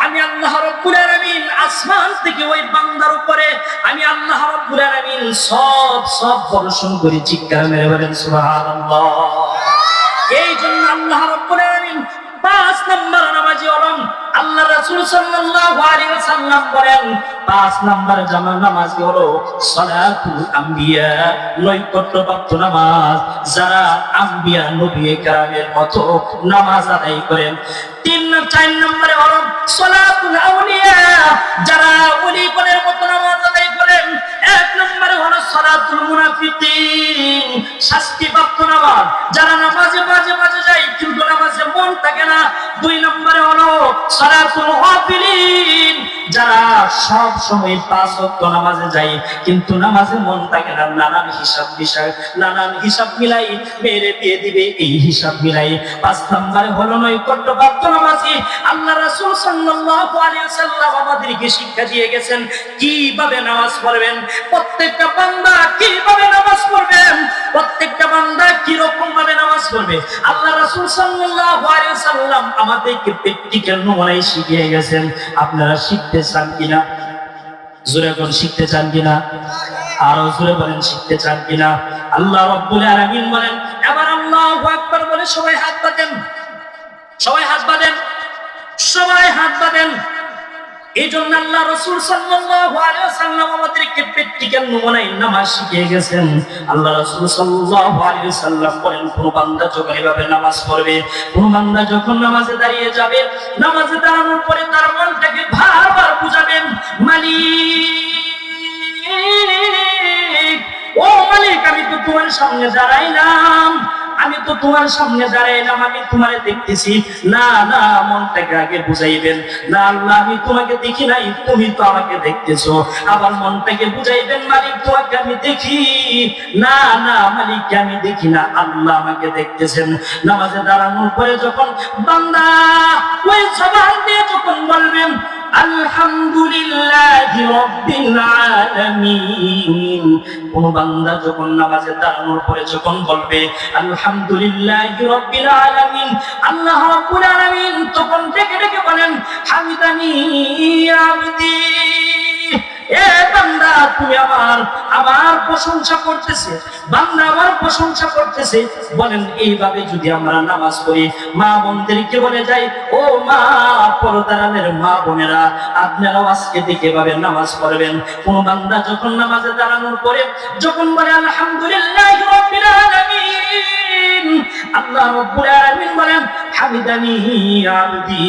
আমি আল্লাহ রাব্বুল আলামিন আসমান থেকে ওই বান্দার উপরে আমি আল্লাহ রাব্বুল আলামিন সব বর্ষণ করি। চিৎকার মেরে বলেন সুবহানাল্লাহ। এই জন্য আল্লাহ রাব্বুল আলামিন 5 নম্বর নামাজি হলাম। আল্লাহ রাসূল সাল্লাল্লাহু আলাইহি ওয়াসাল্লাম বলেন 5 নাম্বার জামাত নামাজ হলো সালাতুল আম্বিয়া, নৈকট্যপ্রাপ্ত নামাজ, যারা আম্বিয়া নবী কেরামের মতো নামাজ আদায় করেন। 4 নম্বরে হলো সালাতুল আউলিয়া, যারা ওলিগণের মতো নামাজ আদায় করেন। 1 নম্বরে হলো সালাতুল মুনাফিকিন, শাস্তিপ্রাপ্ত নামাজ, যারা নামাজে মাঝে মাঝে যায় কিন্তু নামাজে মন থাকে না। 2 নম্বরে হলো সালাতুল গাফিলিন, যারা সব সময় 5 ওয়াক্ত নামাজে যায় কিন্তু নামাজে মন থাকে না, নানান হিসাব মিলাই মেরে বিয়ে দিবে, এই হিসাব মিলাই। 5 নম্বরে হলো নৈকট্যপ্রাপ্ত নামাজি। আল্লাহ রাসূল সাল্লাল্লাহু আলাইহি ওয়াসাল্লাম আমাদেরকে শিক্ষা দিয়ে গেছেন কিভাবে নামাজ পড়বেন, প্রত্যেকটা বান্দা কিভাবে নামাজ পড়বেন, প্রত্যেকটা বান্দা কি রকম ভাবে নামাজ পড়বে। আল্লাহ রাসূল সাল্লাল্লাহু আলাইহি ওয়াসাল্লাম আমাদেরকে প্র্যাকটিক্যাল নমুনায় শিখিয়ে গেছেন। আপনারা শিখতে চান কিনা? জোরে বলেন শিখতে চান কিনা? আরো জোরে বলেন শিখতে চান কিনা? আল্লাহ রাব্বুল আলামিন বলেন, এবার আল্লাহু আকবার বলে সবাই হাত বাঁধেন, সবাই হাত বাঁধেন, সবাই হাত বাঁধেন। এই জন্য আল্লাহ রাসূল সাল্লাল্লাহু আলাইহি ওয়াসাল্লাম আমাদেরকে প্র্যাকটিক্যাল নমুনায় নামাজ শিখিয়ে গেছেন। আল্লাহ রাসূল সাল্লাল্লাহু আলাইহি ওয়াসাল্লাম বলেন, কোন বান্দা যখন এভাবে নামাজ পড়বে, কোন বান্দা যখন নামাজে দাঁড়িয়ে যাবে, নামাজে দাঁড়ানোর পরে তার মনটাকে বারবার বুঝাবেন, মালিক, ও মালিক, আমি তো তোমার সামনে দাঁড়াইলাম, আমি তো তোমার সামনে দাঁড়াইলাম, আমি তোমারে দেখতেছি না। না, মনটাকে আগে বুঝাইবেন, না আল্লাহ আমি তোমাকে দেখি নাই, তুমি তো আমাকে দেখতেছো। আবার মনটাকে বুঝাইবেন, মালিক তোমাকে আমি দেখি না, না মালিক আমি দেখি না, আল্লাহ আমাকে দেখতেছেন। নামাজে দাঁড়ানোর পরে যখন বান্দা ওই জবান দিয়ে যখন বলবেন আলহামদুলিল্লাহি রাব্বিল আলামিন, কোন বান্দা যখন নামাজে দাঁড়ানোর পরে যখন বলবে আলহামদুলিল্লাহি রাব্বিল আলামিন, আল্লাহ রাব্বুল আলামিন তখন ডেকে ডেকে বলেন হামিদানি আবদি, এ বান্দা তুমি আমার প্রশংসা করতেছে, বান্দা আমার প্রশংসা করতেছে। বলেন এইভাবে যদি আমরা নামাজ পড়ি, মা বোনদেরকে বলে যাই, ও মা পর্দারের মা বোনেরা, আপনারাও আজকে থেকে এভাবে নামাজ পড়বেন। কোন বান্দা যখন নামাজে দাঁড়ানোর পরে যখন বলে আলহামদুলিল্লাহি রাব্বিল আলামিন, আল্লাহ রাব্বুল আলামিন বলেন হামিদানি আবদি,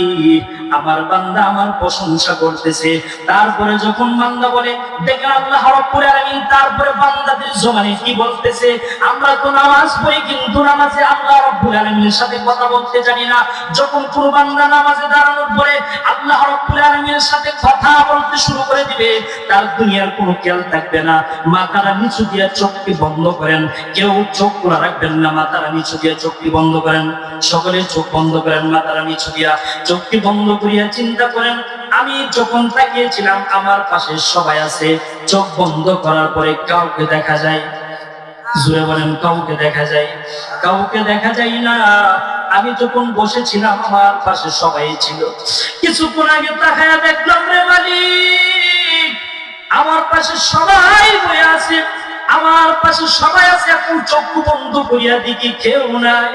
আমার বান্দা আমার প্রশংসা করতেছে। তারপরে যখন বান্দা বলে, দেখেন আল্লাহ রাব্বুল আলামিন তারপরে বান্দাদের জবানে কি বলতেছে। আমরা তো নামাজ পড়ি কিন্তু নামাজে আল্লাহ রাব্বুল আলামিনের সাথে কথা বলতে জানি না। যখন কোন বান্দা নামাজে দাঁড়ানোর পরে আল্লাহ রাব্বুল আলামিনের সাথে কথা বলতে শুরু করে দিবে, তার দুনিয়ার কোনো খেয়াল থাকবে না। মাথাটা নিচু দিয়ে চোখটি বন্ধ করেন, কেউ চোখ খোলা রাখবেন না, মাথাটা নিচু দিয়ে চোখটি বন্ধ করেন, সকলে চোখ বন্ধ করেন, মাথাটা নিচু দিয়া চোখটি বন্ধ করিয়া চিন্তা করেন, আমি যখন তাকিয়েছিলাম আমার পাশে সবাই আছে, চোখ বন্ধ করার পরে কাউকে দেখা যায়? জোরে বলেন কাউকে দেখা যায়? কাউকে দেখা যায় না। আমি যখন বসেছিলাম আমার পাশে সবাই ছিল, কিছুক্ষণ আগে তাকায়া দেখলাম রে মালিক আমার পাশে সবাই বসে আছে, আমার পাশে সবাই আছে, এখন চক্ষু বন্ধ করিয়া দেখি কেউ নাই।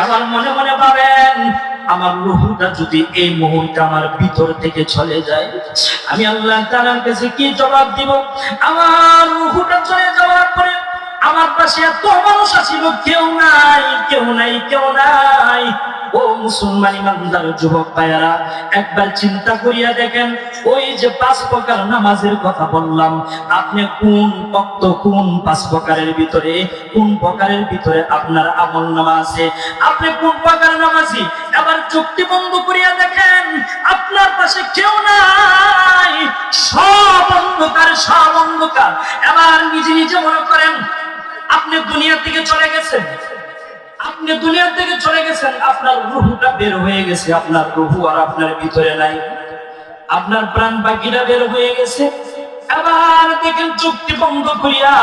আমার মনে মনে ভাবেন আমার রূহটা যদি এই মুহূর্তে আমার ভিতর থেকে চলে যায়, আমি আল্লাহ তাআলার কাছে কি জবাব দিব? আমার রূহটা চলে যাওয়ার পরে আমার পাশে এত মানুষ আছিল, কেউ নাই, কেউ নাই, কেউ নাই। ও মুসলমান ইমানদার যুবক ভাইয়েরা, একবার চিন্তা করিয়া দেখেন, ওই যে 5 প্রকার নামাজের কথা বললাম, আপনি কোন ওয়াক্ত, কোন 5 প্রকারের ভিতরে, কোন প্রকারের ভিতরে আপনার আমলনামা আছে? আপনি কোন প্রকার নামাজি? এবার চোখটি বন্ধ করিয়া দেখেন, আপনার পাশে কেউ নাই, সব অন্ধকার, সব অন্ধকার। এবার নিজে নিজে মনে করেন আপনি দুনিয়া থেকে চলে গেছেন, আপনি দুনিয়া থেকে চলে গেছেন, আপনার রূহটা বের হয়ে গেছে, আপনার রূহ আর আপনার ভিতরে নাই, আপনার প্রাণ বাকিটা বের হয়ে গেছে। এবার দেখেন চোখটি বন্ধ করিয়া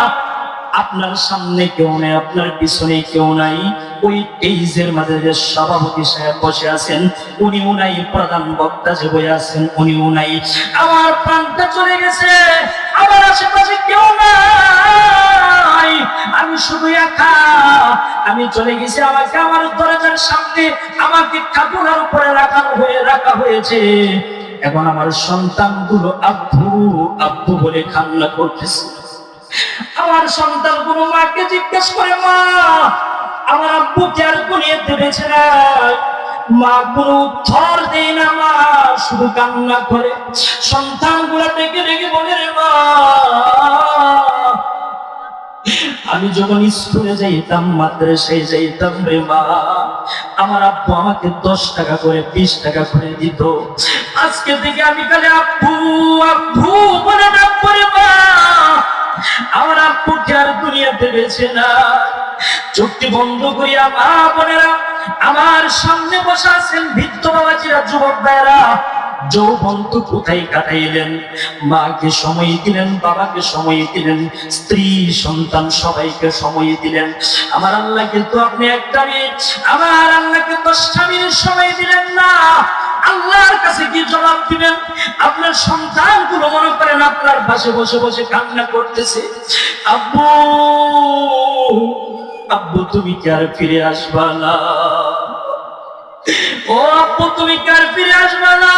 আপনার সামনে কেউ নাই, আপনার পিছনে কেউ নাই, ওই টেইজের মাঝে যে সভাপতি সাহেব বসে আছেন উনিও নাই, প্রধান বক্তা যে বসে আছেন উনিও নাই। আমার প্রাণটা চলে গেছে, আমার আশেপাশে কেউ নাই, আমি শুধু একা। আমি চলে গেছি, আমাকে আমার দরজার সামনে আমাকে কাপড়ের উপরে রাখা হয়েছে। এখন আমার সন্তানগুলো আব্বু আব্বু বলে কান্না করতেছে। আমার সন্তানগুলো মাকে জিজ্ঞেস করে, মা আমার আব্বু কি আর দুনিয়াতে বেঁচে নাই? মা কোনো উত্তর দেয় না, মা শুধু কান্না করে। সন্তানগুলো ডেকে ডেকে বলে, রে মা আমি যখন স্কুলে যাইতাম, মাদ্রাসায় যাইতাম রে মা, আমার আব্বু আমাকে 10 টাকা করে 20 টাকা করে দিত। আজকে থেকে আমি খালি আব্বু আব্বু বলে ডাকবো রে মা। আমার আব্বু কি আর দুনিয়াতে বেঁচে না? চোখটি বন্ধ করিয়া মা বোনেরা আমার সামনে বসা আছেন, বৃদ্ধ বাবাজিরা, যুবক ভাইরা, যৌবন তো কোথায় কাটাইলেন? মাকে সময় দিলেন, বাবাকে সময় দিলেন, স্ত্রী সন্তান সবাইকে সময় দিলেন। আমার আল্লাহ কিন্তু আপনি একটা মিনিট, আমার আল্লাহকে 10টা মিনিট সময় দিলেন না। আল্লাহর কাছে কি জবাব দিবেন? আপনার সন্তানগুলো মনে করেন আপনার পাশে বসে বসে কান্না করতেছে, আব্বু আব্বু তুমি কি আর ফিরে আসবা না? ও আব্বু তুমি কি আর ফিরে আসবা না?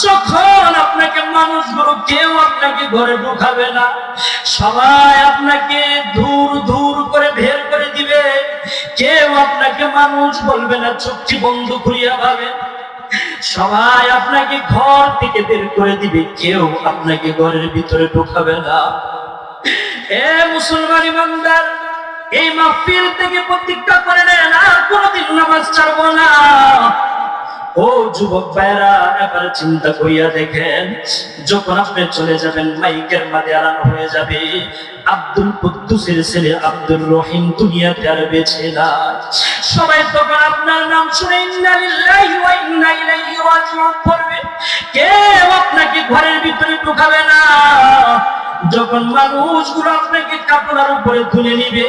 যখন আপনাকে মানুষগুলো কেউ আপনাকে ঘরে ঢুকাবে না, সবাই আপনাকে দূর দূর করে বের করে দিবে, কেউ আপনাকে মানুষ বলবে না, চোখটি বন্ধ করিয়া ভাবে, সবাই আপনাকে ঘর থেকে বের করে দিবে, কেউ আপনাকে ঘরের ভিতরে ঢুকাবে না। এ মুসলমান ইমানদার, এই মাহফিল থেকে প্রতিজ্ঞা করে নেন আর কোনদিন নামাজ ছাড়বো না। ও যুবক ভাইরা, এবার চিন্তা করিয়া দেখেন, যখন আপনি চলে যাবেন মাইকের মাঝে আড়ানো হয়ে যাবে, আব্দুল কুদ্দুসের ছেলে আব্দুর রহিম দুনিয়াতে আর বেঁচে না। সবাই তখন আপনার নাম শুনে ইন্না লিল্লাহি ওয়া ইন্না ইলাইহি রাজিউন পড়বে, কেউ আপনাকে ঘরের ভিতরে ঢুকাবে না। যখন মানুষগুলো আপনাকে কাপড়ের উপরে তুলে নিবে,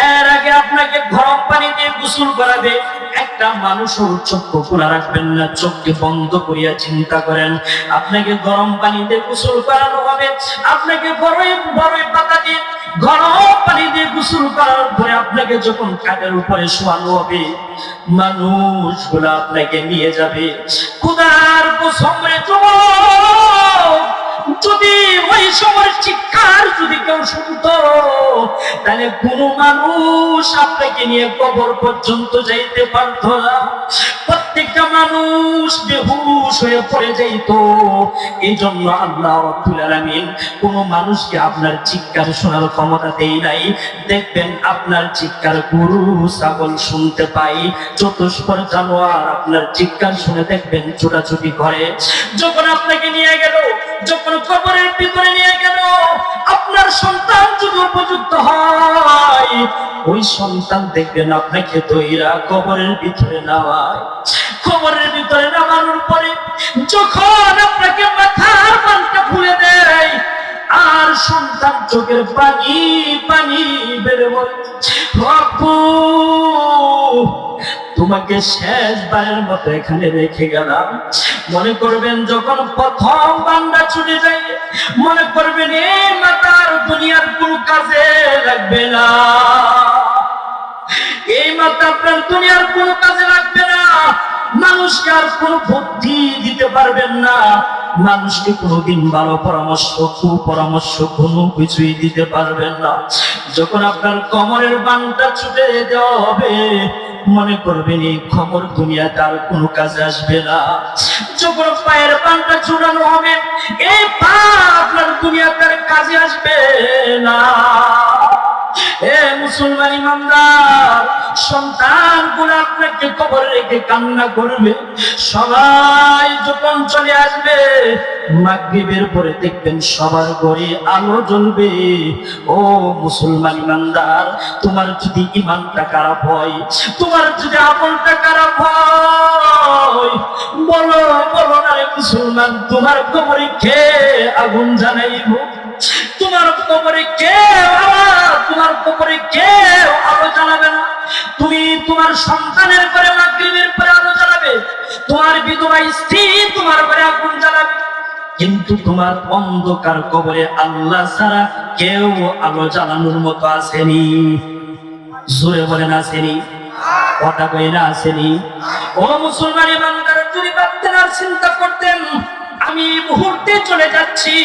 এর আগে আপনাকে গরম পানি দিয়ে গোসল করাবে, একটা মানুষও চক্ষু খোলা রাখবেন না, চোখকে বন্ধ করিয়া চিন্তা করেন। আপনাকে গরম পানি দিয়ে গোসল করানো হবে, আপনাকে বড়ই পাতা দিয়ে গরম পানি দিয়ে গোসল করার পরে আপনাকে যখন কাঠের উপরে শোয়ানো হবে, মানুষগুলো আপনাকে নিয়ে যাবে। খোদার কসম রে যুবক, যদি ওই সময়ের চিৎকার যদি কেউ শুনতো, তাহলে কোন মানুষ আপনাকে নিয়ে কবর পর্যন্ত যাইতে পারতো না। প্রত্যেকটা মানুষ বেহুশ হয়ে পড়ে যাইত। এই জন্য আল্লাহ রাব্বুল আলামিন কোন মানুষকে আপনার চিৎকার শোনার ক্ষমতা দেয় নাই। দেখবেন আপনার চিৎকার গরু ছাগল শুনতে পাই, চতুষ্পদ জানোয়ার আপনার চিৎকার শুনে দেখবেন ছোটাছুটি করে। যখন আপনাকে নিয়ে গেল, যখন কবরের ভিতরে নিয়ে গেল, আপনার সন্তান যদি উপযুক্ত হয়, ওই সন্তান দেখবেন আপনাকে দইরা কবরের ভিতরে নামায়। কবরের ভিতরে নামানোর পরে যখন আপনাকে মাথার পানটা খুলে দেয়, আর সন্তান চোখের পানি পানি বেড়ে বলে, আপু তোমাকে শেষবারের মতো এখানে রেখে গেলাম। মনে করবেন যখন প্রথম বান্দা ছুটে যায়, মনে করবেন এই মাতার দুনিয়ার কোনো কাজে লাগবে না, এই মাতা আপনার দুনিয়ার কোনো কাজে লাগবে না। মানুষকে আর কোনো বুদ্ধি দিতে পারবেন না, মানুষকে কোনোদিন ভালো পরামর্শ কুপরামর্শ কোনো কিছুই দিতে পারবেন না। যখন আপনার কোমরের বানটা ছুটে দেওয়া হবে, মনে করবেন এই খবর দুনিয়া তার কোনো কাজে আসবে না। যখন পায়ের বানটা ছুটানো হবে, এই পা আপনার দুনিয়া তার কাজে আসবে না। এ মুসলমান ইমানদার, সন্তানগুলো আপনাকে কবরে রেখে কান্না করবে, সবাই যখন চলে আসবে, মাগরিবের পরে দেখবেন সবার ঘরে আলো জ্বলবে। ও মুসলমান ইমানদার, তোমার যদি ইমানটা খারাপ হয়, তোমার যদি আমলটা খারাপ হয়, বলো বলো না রে মুসলমান, তোমার কবরে কে আগুন জ্বালাইব? তোমার কবরে কেউ তোমার কবরে কেউ আলো জ্বালাবে না। তুমি তোমার সন্তানের ঘরে মাগরিবের পরে আলো জ্বালাবে, তোমার বিধবা স্ত্রী তোমার ঘরে আগুন জ্বালাবে, কিন্তু তোমার অন্ধকার কবরে আল্লাহ ছাড়া কেউ আলো জ্বালানোর মতো আসেনি। জোরে বলেন আসেনি? ও কথা কইরা আসেনি। ও মুসলমানি বান্দারা, যদি ভাবতেন আর চিন্তা করতেন আমি এই মুহূর্তে চলে যাচ্ছি,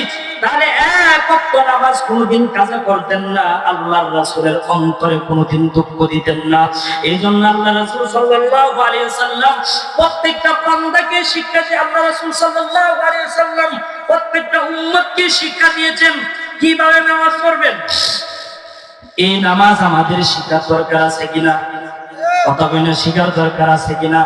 তাহলে এক ওয়াক্ত নামাজ কোনোদিন কাজা করতেন না, আল্লাহর রাসূলের অন্তরে কোনোদিন দুঃখ দিতেন না। এই জন্য আল্লাহ রাসূল সাল্লাল্লাহু আলাইহি ওয়াসাল্লাম প্রত্যেকটা বান্দাকে শিক্ষা দিয়ে, আল্লাহ রাসূল সাল্লাল্লাহু আলাইহি ওয়াসাল্লাম প্রত্যেকটা উম্মতকে শিক্ষা দিয়েছেন কিভাবে নামাজ পড়বেন। এই নামাজ আমাদের শিখার দরকার আছে কিনা? কথা বলে শিখার দরকার আছে কিনা?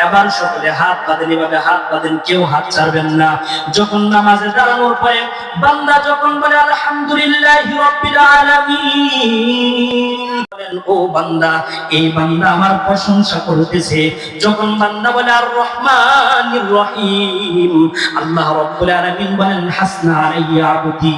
এবার সকলে হাত বাঁধেন, এভাবে হাত বাঁধেন, কেউ হাত ছাড়বেন না। যখন নামাজে দাঁড়ানোর পরে বান্দা যখন বলে আলহামদুলিল্লাহি রাব্বিল আলামিন, বলেন ও বান্দা, এই বান্দা আমার প্রশংসা করতেছে। যখন বান্দা বলে আর রহমানির রহিম, আল্লাহ রাব্বুল আলামিন বলেন হাসনা আলাইয়া আবদি,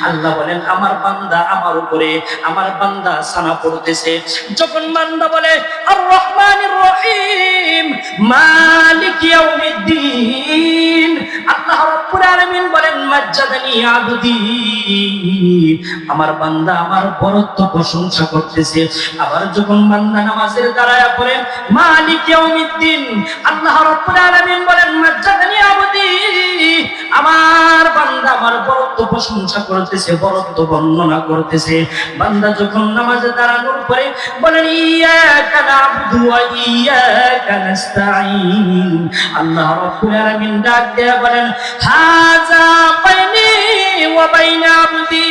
আল্লাহ বলেন আমার বান্দা আমার উপরে, আমার বান্দা সানা পড়তেছে। যখন বান্দা বলে আর রহমানির রহিম মালিক ইয়াউমিদ্দিন, আল্লাহ রাব্বুল আলামিন বলেন মাজ্জাদানি আবদি, আমার বান্দা আমার বরত্ব প্রশংসা করতেছে। আবার যখন বান্দা নামাজের দাঁড়ায়া পড়ে মালিক ইয়াউমিদ্দিন, আল্লাহ রাব্বুল আলামিন বলেন মাজ্জাদানি আবদি, আমার বান্দা আমার বরত্ব প্রশংসা করতেছে, বরত্ব বর্ণনা করতেছে। বান্দা যখন নামাজে দাঁড়ানোর পরে বলেন ইয়াকা না'বুদু ওয়া ইয়াকা নাস্তাঈন, আল্লাহ রাব্বুল আলামিন ডাক দিয়ে বলেন হাযা বাইনি ওয়া বাইনা আবদি,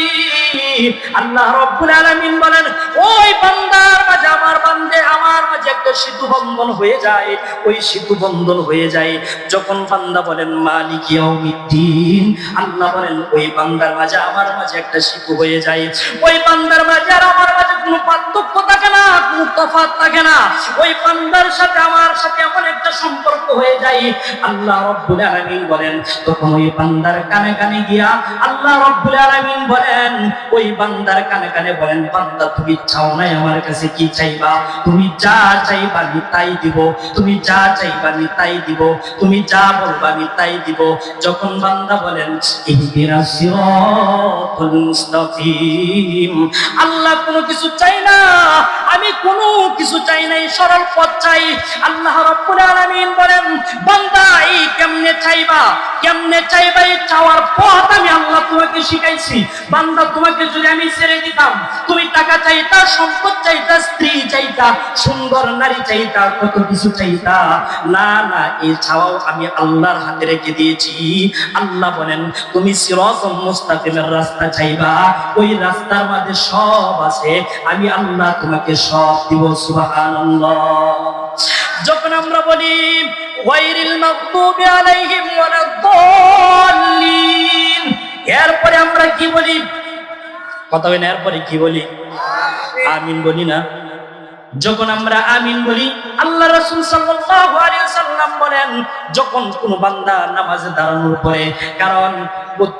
আল্লাহ রাব্বুল আলামিন বলেন ওই বান্দার মাঝে আমার বান্দে আমার মাঝে একটা সেতু বন্ধন হয়ে যায়, ওই সেতু বন্ধন হয়ে যায়। যখন বান্দা বলেন মালিক ইয়াউমিদ্দিন, আল্লাহ বলেন ওই বান্দার মাঝে আমার মাঝে একটা সেতু হয়ে যায়। ওই বান্দার মাঝে আর আমার মাঝে কোনো পার্থক্য থাকে না, কোনো তফাৎ থাকে না। ওই বান্দার সাথে আমার সাথে এমন একটা সম্পর্ক হয়ে যায়। আল্লাহ রাব্বুল আলামিন বলেন তখন ওই বান্দার কানে কানে গিয়া আল্লাহ রাব্বুল আলামিন বলেন, ওই বান্দার কানে কানে বলেন বান্দা তুমি চাও নাই আমার কাছে কি চাইবা, তুমি যা চাইবা আমি তাই দিব, তুমি যা চাইবা আমি তাই দিব, তুমি যা বলবা আমি তাই দিব। যখন বান্দা বলেন ইহদিনাস সিরাতাল মুস্তাকিম, আল্লাহ কোনো কিছু চাই না, আমি কোনো কিছু চাই না, সরল পথ চাই। আল্লাহ রাব্বুল আলামিন বলেন বান্দা এই কেমনে চাইবা, কেমনে চাইবা, এই চাওয়ার পথ আমি আল্লাহ তোমাকে শিখাইছি। বান্দা তোমাকে যদি আমি ছেড়ে দিতাম, তুমি টাকা চাইতা, সম্পদ চাইতা, স্ত্রী চাইতা, সুন্দর নারী চাইতা, কত কিছু চাইতা, না না, এই চাওয়াও আমি আল্লাহর হাতে রেখে দিয়েছি। আল্লাহ বলেন তুমি সিরাতাল মুস্তাকিমের রাস্তা চাইবা, ওই রাস্তার মাঝে সব আছে, আমি আল্লাহ তোমাকে সব দিব। সুবহানাল্লাহ। যখন আমরা বলি গায়রিল মাগদুবি আলাইহিম ওয়ালাদ-দাল্লিন, এরপরে আমরা কি বলি? কথা বলেন, এরপরে কি বলি? আমিন বলি না? যখন আমরা আমিন বলি, আল্লাহ রাসূল সাল্লাল্লাহু আলাইহি ওয়াসাল্লাম বলেন যখন কোন বান্দা নামাজে দাঁড়ানোর পরে, কারণ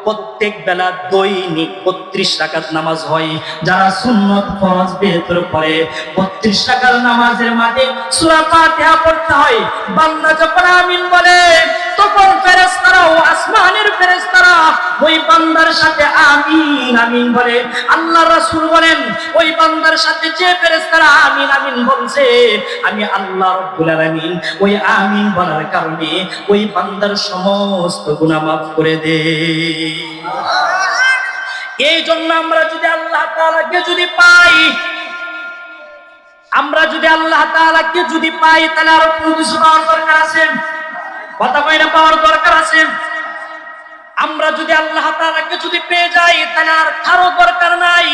প্রত্যেক বেলা দৈনিক 32 রাকাত নামাজ হয়, যারা সুন্নত ফরজ বেতর পড়ে 32 রাকাত নামাজের মাঝে সূরা ফাতিহা পড়তে হয়। বান্দা যখন আমিন বলে তখন ফেরেশতারা ও আসমানের ফেরেশতারা ওই বান্দার সাথে আমিন আমিন বলে। আল্লাহ রাসূল বলেন ওই বান্দার সাথে যে ফেরেশতারা আমিন আমিন বলছে, আমি আল্লাহ রাব্বুল আলামিন ওই আমিন বলার কারণে ওই বান্দার সমস্ত গুনাহ মাফ করে দেয়। এই জন্য আমরা যদি আল্লাহ তাআলাকে যদি পাই, আমরা যদি আল্লাহ তাআলাকে যদি পাই, তাহলে আর কোনো কিছু পাওয়ার দরকার আছে? কথা কই না, পাওয়ার দরকার আছে। আমরা যদি আল্লাহ তাআলাকে যদি পেয়ে যাই, তাহলে আর কারো দরকার নাই।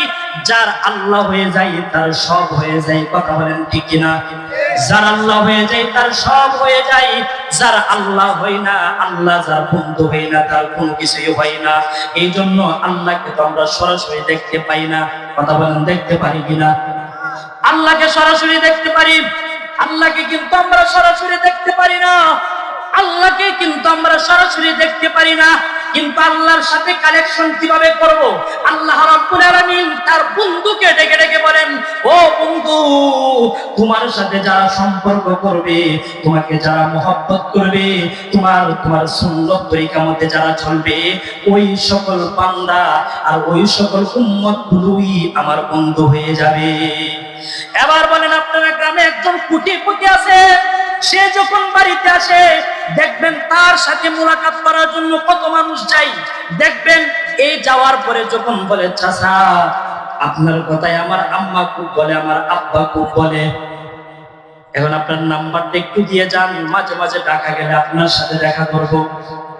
যার আল্লাহ হয়ে যায় তার সব হয়ে যায়। কথা বলেন ঠিক কিনা? যার আল্লাহ হয়ে যায় তার সব হয়ে যায়। যার আল্লাহ হয় না, আল্লাহ যার বন্ধু হয় না, তার কোনো কিছুই হয় না। এই জন্য আল্লাহকে তো আমরা সরাসরি দেখতে পাই না। কথা বলেন, দেখতে পারি কিনা? আল্লাহকে সরাসরি দেখতে পারি, আল্লাহকে কিন্তু আমরা সরাসরি দেখতে পারি না। আল্লাহকে কিন্তু আমরা সরাসরি দেখতে পারি না, কিন্তু আল্লাহর সাথে কানেকশন কিভাবে করব? আল্লাহ রাব্বুল আলামিন তার বন্ধুকে ডেকে ডেকে বলেন, ও বন্ধু তোমার সাথে যারা সম্পর্ক করবে, তোমাকে যারা মহব্বত করবে, তোমার সুন্নত তরিকা মতে যারা চলবে, ওই সকল বান্দা আর ওই সকল উম্মত গুলোই আমার বন্ধু হয়ে যাবে। এবার বলেন, আপনার গ্রামে একজন কোটিপতি আছে, সে যখন বাড়িতে আসে দেখবেন তার সাথে মুলাকাত করার জন্য কত মানুষ যায়। দেখবেন এই যাওয়ার পরে যখন বলে, চাচা আপনার কথাই আমার আম্মা খুব বলে, আমার আব্বা খুব বলে, এখন আপনার নাম্বারটা একটু দিয়ে যান, মাঝে মাঝে ডাকা গেলে আপনার সাথে দেখা করব।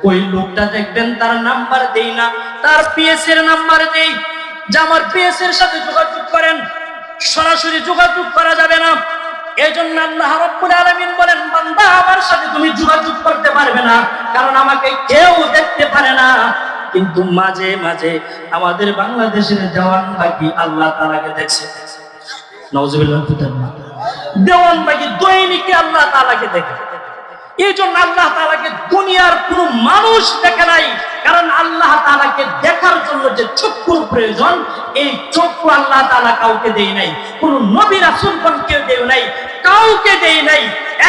ওই লোকটা দেখবেন তার নাম্বার দেই না, তার পিএস এর নাম্বার দেই, যে আমার পিএস এর সাথে যোগাযোগ করেন। সরাসরি যোগাযোগ করা যাবে না। এই জন্য আল্লাহ রাব্বুল আলামিন বলেন, বান্দা আমার সাথে তুমি যোগাযোগ করতে পারবে না, কারণ আমাকে কেউ দেখতে পারে না। কিন্তু মাঝে মাঝে আমাদের বাংলাদেশের দেওয়ানবাগি আল্লাহ তাআলাকে দেখছে। নাউজুবিল্লাহ। দেওয়ানবাগি দৈনিকে আল্লাহ তাআলাকে দেখে। এই জন্য আল্লাহ তাআলাকে দুনিয়ার কোন মানুষ দেখে নাই, কারণ আল্লাহ তাআলাকে দেখার জন্য যে চক্ষুর প্রয়োজন, এই চক্ষু আল্লাহ তাআলা কাউকে দেয় নাই, কোন নবী রাসূলগণকে দেয় নাই, কাউকে দেয় নাই।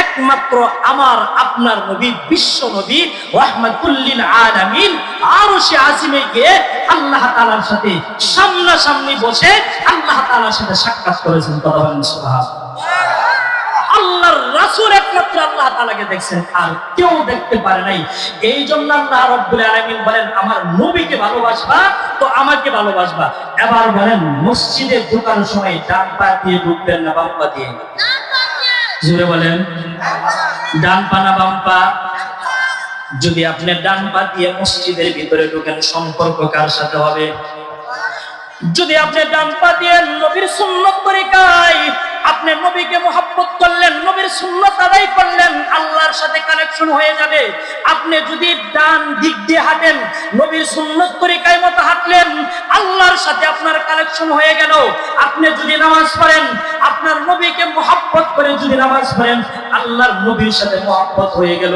একমাত্র আমার আপনার নবী, বিশ্ব নবী রাহমাতুল লিল আলামিন আরশে আজিমে গিয়ে আল্লাহ তাআলার সাথে সামনাসামনি বসে আল্লাহ তাআলার সাথে সাক্ষাৎ করেছেন। কথা বলেন সুবহানাল্লাহ। আল্লাহর রাসূল একমাত্র আল্লাহ তাআলাকে দেখছেন, আর কেউ দেখতে পারে নাই। এই জন্য আল্লাহ রাব্বুল আলামিন বলেন, আমার নবীকে ভালোবাসবা তো আমাকে ভালোবাসবা। এবার বলেন, মসজিদে ঢোকার সময় ডান পা দিয়ে ঢুকবেন না বাম পা দিয়ে? জোরে বলেন, ডান পা না বাম পা? যদি আপনি ডান পা দিয়ে মসজিদের ভিতরে ঢোকেন, সম্পর্ক কার সাথে হবে? যদি আপনি ডান পা দিয়ে নবীর সুন্নত তরিকায় আপনি নবীকে মহব্বত করলেন, নবীর সুন্নাত আদায় করলেন, আল্লাহর সাথে কানেকশন হয়ে যাবে। আপনি যদি ডান দিক দিয়ে হাঁটেন, নবীর সুন্নাত তরিকায় মতো হাঁটলেন, আল্লাহর সাথে আপনার কানেকশন হয়ে গেল। আপনি যদি নামাজ পড়েন, আপনার নবীকে মহব্বত করে যদি নামাজ পড়েন, আল্লাহর নবীর সাথে মহব্বত হয়ে গেল।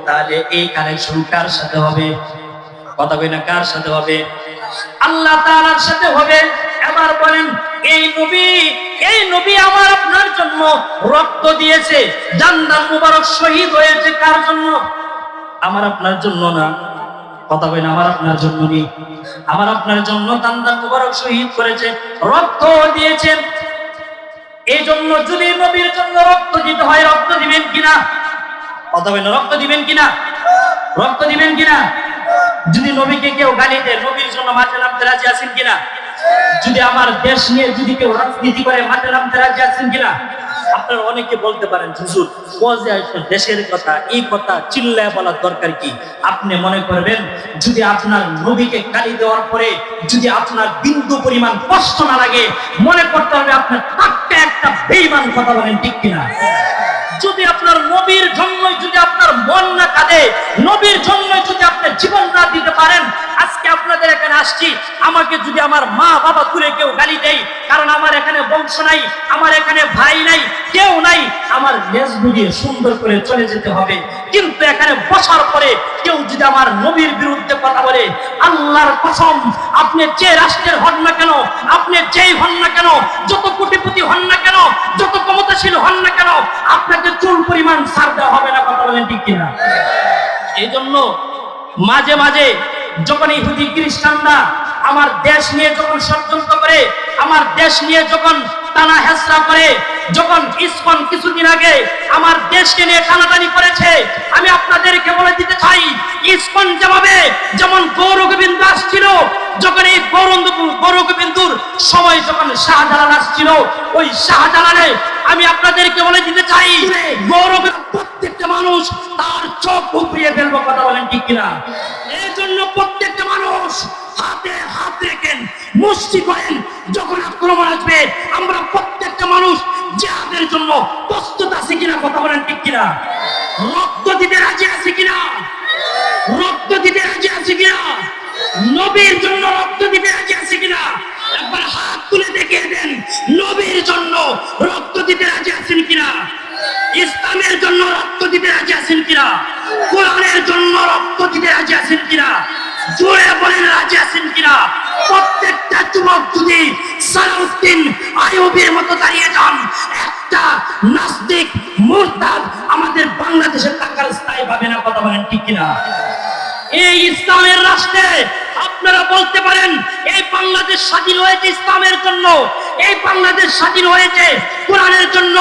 তাহলে এই কানেকশন কার সাথে হবে? কথা কই না, কার সাথে হবে? আল্লাহ তাআলার সাথে হবে। এবার বলেন, এই নবী আমার আপনার জন্য রক্ত দিয়েছে, জান্নাত মুবারক শহীদ হয়েছে, কার জন্য? আমার আপনার জন্য না। কথা কই না, আমার আপনার জন্য নেই, আমার আপনার জন্য জান্নাত মুবারক শহীদ করেছে, রক্ত দিয়েছেন। এই জন্য যদি নবীর জন্য রক্ত দিতে হয়, রক্ত দিবেন কিনা? কথা কই না, রক্ত দিবেন কিনা? রক্ত দিবেন কিনা? যদি নবীকে কেউ গালি দেয়, নবীর জন্য মাঠে নামতে রাজি আছেন কিনা? যদি আমার দেশ নিয়ে যদি কেউ রাজনীতি করে, মাঠে নামতে রাজি আছেন কিনা? আপনারা অনেকে বলতে পারেন, হুজুর দেশের কথা, এই কথা চিল্লায় বলার দরকার কি? আপনি মনে করবেন, যদি আপনার নবীকে গালি দেওয়ার পরে যদি আপনার বিন্দু পরিমাণ কষ্ট না লাগে, মনে করতে হবে আপনার টাটকা একটা বেঈমান। কথা বলেন ঠিক কিনা? যদি আপনার নবীর জন্য যদি আপনার মন না কাঁদে, নবীর জন্য যদি আপনি জীবন না দিতে পারেন, আজকে আপনাদের এখানে আসছি, আমাকে যদি আমার মা বাবা তুলে কেউ গালি দেয়, কারণ আমার এখানে বংশ নাই, আমার এখানে ভাই নাই, কেউ নাই, আমার লেজ বুঝিয়ে সুন্দর করে চলে যেতে হবে। কিন্তু এখানে বসার পরে কেউ যদি আমার নবীর বিরুদ্ধে কথা বলে, আল্লাহর কসম, আপনি যে রাষ্ট্রের হন না কেন, আপনি যেই হন না কেন, যত কোটিপতি হন না কেন, যত ক্ষমতাশীল হন না কেন, আপনাকে চুল পরিমাণ ছাড় দেওয়া হবে না। কথা বলেন ঠিক কিনা? এই জন্য মাঝে মাঝে যখন ইহুদি খ্রিস্টানরা আমার দেশ নিয়ে যখন ষড়যন্ত্র করে, আমার দেশ নিয়ে যখন টানা হেঁচড়া করে, যখন ইসকন কিছুদিন আগে আমার দেশকে নিয়ে টানাটানি করেছে, আমি আপনাদেরকে বলে দিতে চাই, ইসকন যেমন গৌরগোবিন্দ আসছিল, যখন এই গৌরগোবিন্দুর সময় যখন শাহজালাল আসছিল, ওই শাহজালালে আমি আপনাদেরকে বলে দিতে চাই, গৌরগোবিন্দ প্রত্যেকটা মানুষ তার চোখ উপড়িয়ে ফেলবো। কথা বলেন ঠিক কিনা? এই জন্য প্রত্যেকটা মানুষ হাতে হাত রেখেন, মুষ্টি করেন, যখন আক্রমণ আসবে আমরা প্রত্যেকটা মানুষ জিহাদের জন্য প্রস্তুত আছি কিনা? কথা বলেন ঠিক কিনা? রক্ত দিতে রাজি আছি কিনা? রক্ত দিতে রাজি আছি কিনা? নবীর জন্য রক্ত দিতে রাজি আছি কিনা? একবার হাত তুলে দেখিয়ে দেন, নবীর জন্য রক্ত দিতে রাজি আছেন কিনা? ইসলামের জন্য রক্ত দিতে রাজি আছেন কিনা? কোরআনের জন্য রক্ত দিতে রাজি আছেন কিনা? জোরে বলেন, রাজি আছেন কিনা? প্রত্যেকটা যুবক যদি সালাউদ্দিন আইয়ুবের মতো দাঁড়িয়ে যান, একটা নাস্তিক মুরতাদ আমাদের বাংলাদেশে থাকার স্থায়ী পাবে না। কথা বলেন ঠিক কিনা? এই ইসলামের রাষ্ট্রে আপনারা বলতে পারেন এই বাংলাদেশ স্বাধীন হয়েছে ইসলামের জন্য, এই বাংলাদেশ স্বাধীন হয়েছে কোরআনের জন্য।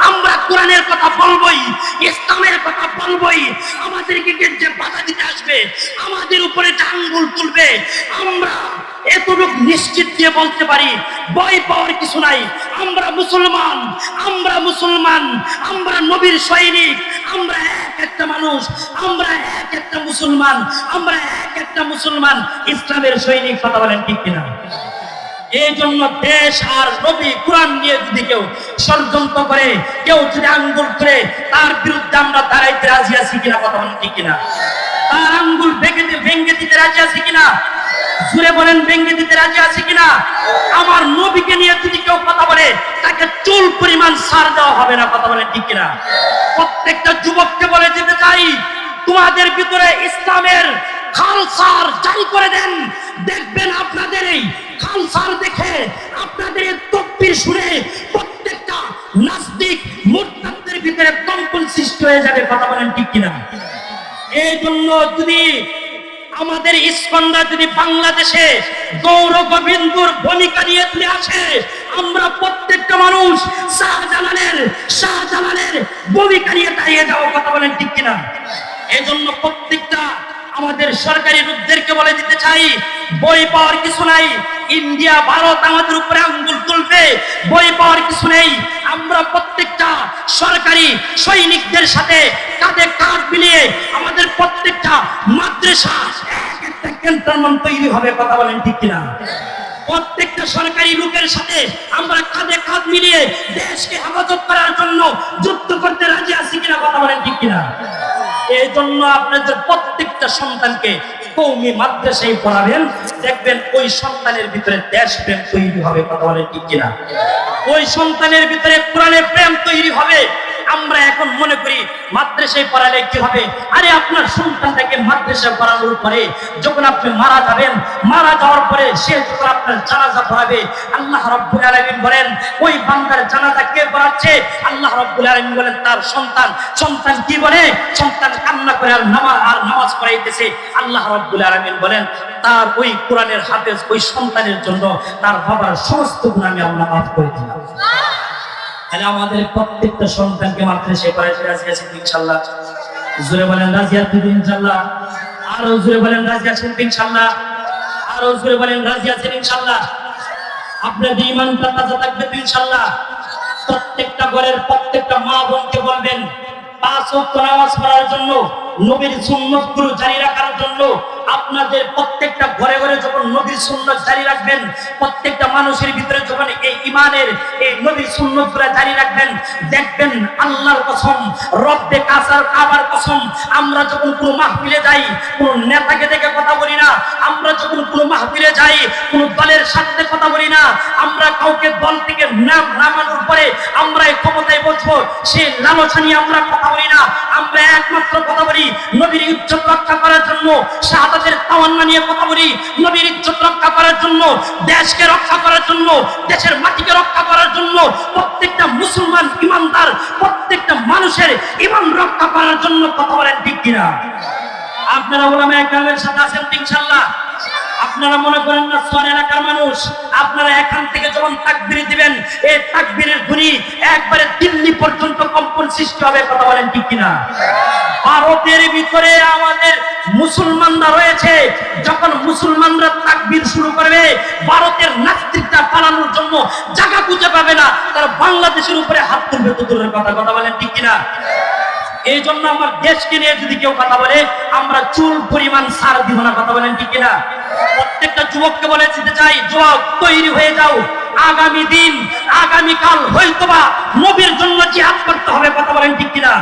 আমরা কোরআনের কথা বলবোই, ইসলামের কথা বলবোই। আমাদেরকে যে বাধা দিতে আসবে, আমাদের উপরে যে আঙ্গুল তুলবে, আমরা এতটুকু নিশ্চিত দিয়ে বলতে পারি ভয় পাওয়ার কিছু নাই। আমরা মুসলমান, আমরা মুসলমান, আমরা নবীর সৈনিক, আমরা এক একটা মানুষ, আমরা এক একটা মুসলমান, আমরা এক একটা মুসলমান, ইসলামের সৈনিক। কথা বলেন ঠিক কিনা? এই জন্য দেশ আর নবী কোরআন নিয়ে যদি কেউ ষড়যন্ত্র করে, কেউ যদি আঙ্গুল করে, তার বিরুদ্ধে আমরা দাঁড়াইতে রাজি আছি কিনা? কথা বলেন ঠিক কিনা? তার আঙ্গুল ভেঙে দিতে রাজি আছি কিনা? জুড়ে বলেন ভেঙে দিতে রাজি আছি কিনা? আমার নবীকে নিয়ে যদি কেউ কথা বলে, তাকে চুল পরিমাণ ছাড় দেওয়া হবে না। কথা বলেন ঠিক কিনা? প্রত্যেকটা যুবককে বলে দিতে চাই, তোমাদের ভিতরে ইসলামের খালসার জারি করে দেন। দেখবেন আপনাদের এই খালসার দেখে, আপনাদের এই তকবীর শুনে প্রত্যেকটা নাস্তিক মুরতাদদের ভিতরে কম্পন সৃষ্টি হয়ে যাবে। কথা বলেন ঠিক কিনা? এই জন্য যদি আমাদের ইস্কনরা যদি বাংলাদেশে গৌর গোবিন্দর ভূমিকা নিয়ে তুলে আসে, আমরা প্রত্যেকটা মানুষ শাহজালালের ভূমিকা নিয়ে দাঁড়িয়ে যাবো। কথা বলেন ঠিক কিনা? এই জন্য প্রত্যেকটা আমাদের সরকারি লোকদেরকে বলে দিতে চাই, বই পাওয়ার কিছু নাই। ইন্ডিয়া ভারত আমাদের উপরে আঙ্গুল তুলবে, বই পাওয়ার কিছু নেই। আমরা প্রত্যেকটা সরকারি সৈনিকদের সাথে কাঁধে কাঁধ মিলিয়ে আমাদের প্রত্যেকটা মাদ্রাসা এক একটা ক্যান্টনমেন্ট তৈরি হবে। কথা বলেন ঠিক কিনা? প্রত্যেকটা সরকারি লোকের সাথে আমরা কাঁধে কাঁধ মিলিয়ে দেশকে হেফাজত করার জন্য যুদ্ধ করতে রাজি আছি কিনা? কথা বলেন ঠিক কিনা? এই জন্য আপনাদের প্রত্যেকটা সন্তানকে কওমি মাদ্রাসায় পড়াবেন, দেখবেন ওই সন্তানের ভিতরে দেশপ্রেম তৈরি হবে। কথা বলেন ঠিক কিনা? ওই সন্তানের ভিতরে কোরআনের প্রেম তৈরি হবে। আমরা এখন মনে করি মাদ্রাসায় পড়ালে কি হবে? আরে আপনার সন্তানটাকে মাদ্রাসায় পড়ানোর পরে যখন আপনি মারা যাবেন, মারা যাওয়ার পরে সে যখন আপনার জানাজা পড়াবে, আল্লাহ রাব্বুল আলামিন বলেন ওই বান্দার জানাজা কে পড়াচ্ছে? আল্লাহ রাব্বুল আলামিন বলেন তার সন্তান। সন্তান কি বলে? সন্তান কান্না করে আর নামাজ পড়াইতেছে। আল্লাহ রাব্বুল আলামিন বলেন তার ওই কোরআনের হাফেজ ওই সন্তানের জন্য তার বাবার সমস্ত গুনাহ আমি আল্লাহ মাফ করে দিলাম। তাহলে আমাদের প্রত্যেকটা সন্তানকে মাদ্রাসায় পড়াইতে রাজি আছি ইনশাআল্লাহ। জোরে বলেন রাজি আছি ইনশাআল্লাহ। আরো জোরে বলেন রাজি আছি ইনশাআল্লাহ। আরো জোরে বলেন রাজি আছি ইনশাআল্লাহ। আপনাদের ঈমানটা তাজা থাকবে ইনশাআল্লাহ। প্রত্যেকটা ঘরের প্রত্যেকটা মা বোনকে বলবেন 5 ওয়াক্ত নামাজ পড়ার জন্য, নবীর সুন্নতগুলো জারি রাখার জন্য। আপনাদের প্রত্যেকটা ঘরে ঘরে যখন নবীর সুন্নত জারি রাখবেন, প্রত্যেকটা মানুষের ভিতরে যখন এই ঈমানের এই নবীর সুন্নতগুলো জারি রাখবেন, দেখবেন আল্লাহর কসম, রব্বে কাবার কসম, আমরা যখন কোনো মাহফিলে যাই, কোনো নেতাকে দেখে কথা বলি না। আমরা যখন কোনো মাহফিলে যাই, কোনো দলের সাথে কথা বলি না। আমরা কাউকে দল থেকে নামানোর পরে আমরা এই ক্ষমতায় বসবো সেই লালসা নিয়ে আমরা কথা বলি না। আমরা একমাত্র কথা বলি নবীর ইজ্জত রক্ষা করার জন্য, শাহাদাতের তামান্না নিয়ে কথা বলি নবীর ইজ্জত রক্ষা করার জন্য, দেশকে রক্ষা করার জন্য, দেশের মাটিকে রক্ষা করার জন্য। প্রত্যেকটা মুসলমান ইমানদার, প্রত্যেকটা মানুষের ঈমান রক্ষা করার জন্য কথা বলেন ঠিক কিনা? আপনারা উলামায়ে কেরামের সাথে আছেন ইনশাআল্লাহ। আপনারা মনে করেন না শহর এলাকার মানুষ, আপনারা এখান থেকে যখন তাকবীর দিবেন, এই তাকবীরের ধ্বনি একবারে দিল্লি পর্যন্ত কম্পন সৃষ্টি হবে। কথা বলেন ঠিক কিনা? ভারতের ভিতরে আমাদের মুসলমানরা রয়েছে, যখন মুসলমানরা তাকবীর শুরু করবে, ভারতের নাস্তিকরা পালানোর জন্য জায়গা খুঁজে পাবে না, তারা বাংলাদেশের উপরে হাত তুলবে। তো দূরের কথা। কথা বলেন ঠিক কিনা? এই জন্য আমার দেশকে নিয়ে যদি কেউ কথা বলে, আমরা চুল পরিমাণ ছাড় দিব না। কথা বলেন ঠিক কিনা? প্রত্যেকটা যুবককে বলে দিতে চাই, যুবক তৈরি হয়ে যাও। আগামী দিন, আগামীকাল হয়তোবা নবীর জন্য জিহাদ করতে হবে। কথা বলেন ঠিক কিনা?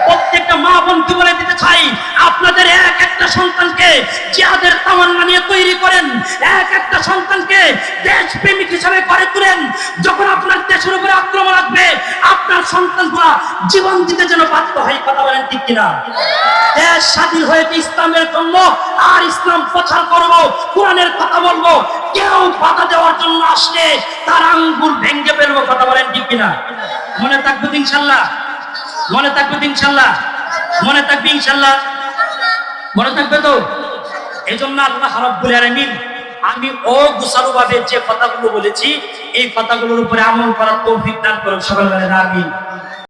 প্রত্যেকটা মা বোনকে বলে দিতে চাই, আপনাদের এক একটা সন্তানকে জিহাদের তামান্না নিয়ে তৈরি করেন, এক একটা সন্তানকে দেশপ্রেমিক হিসাবে গড়ে তুলেন। যখন আপনার দেশের উপরে আক্রমণ আসবে, আপনার সন্তানগুলা জীবন দিতে যেন বাধ্য হয়। কথা বলেন ঠিক কিনা? দেশ স্বাধীন হয়েছে ইসলামের জন্য, আর ইসলাম প্রচার করব, কোরআনের কথা বলবো। কেউ বাধা দেওয়ার জন্য আসলে তার আঙ্গুল ভেঙে ফেলবো। কথা বলেন ঠিক কিনা? মনে থাকবে তো ইনশাল্লাহ? মনে থাকবে তো ইনশাল্লাহ? মনে থাকবে ইনশাল্লাহ? মনে থাকবে তো? এই জন্য আল্লাহ রাব্বুল আলামিন আমি অগোছালোভাবে যে কথাগুলো বলেছি এই কথাগুলোর উপরে আমল করার তৌফিক দান করুন। সকলে বলেন আমিন।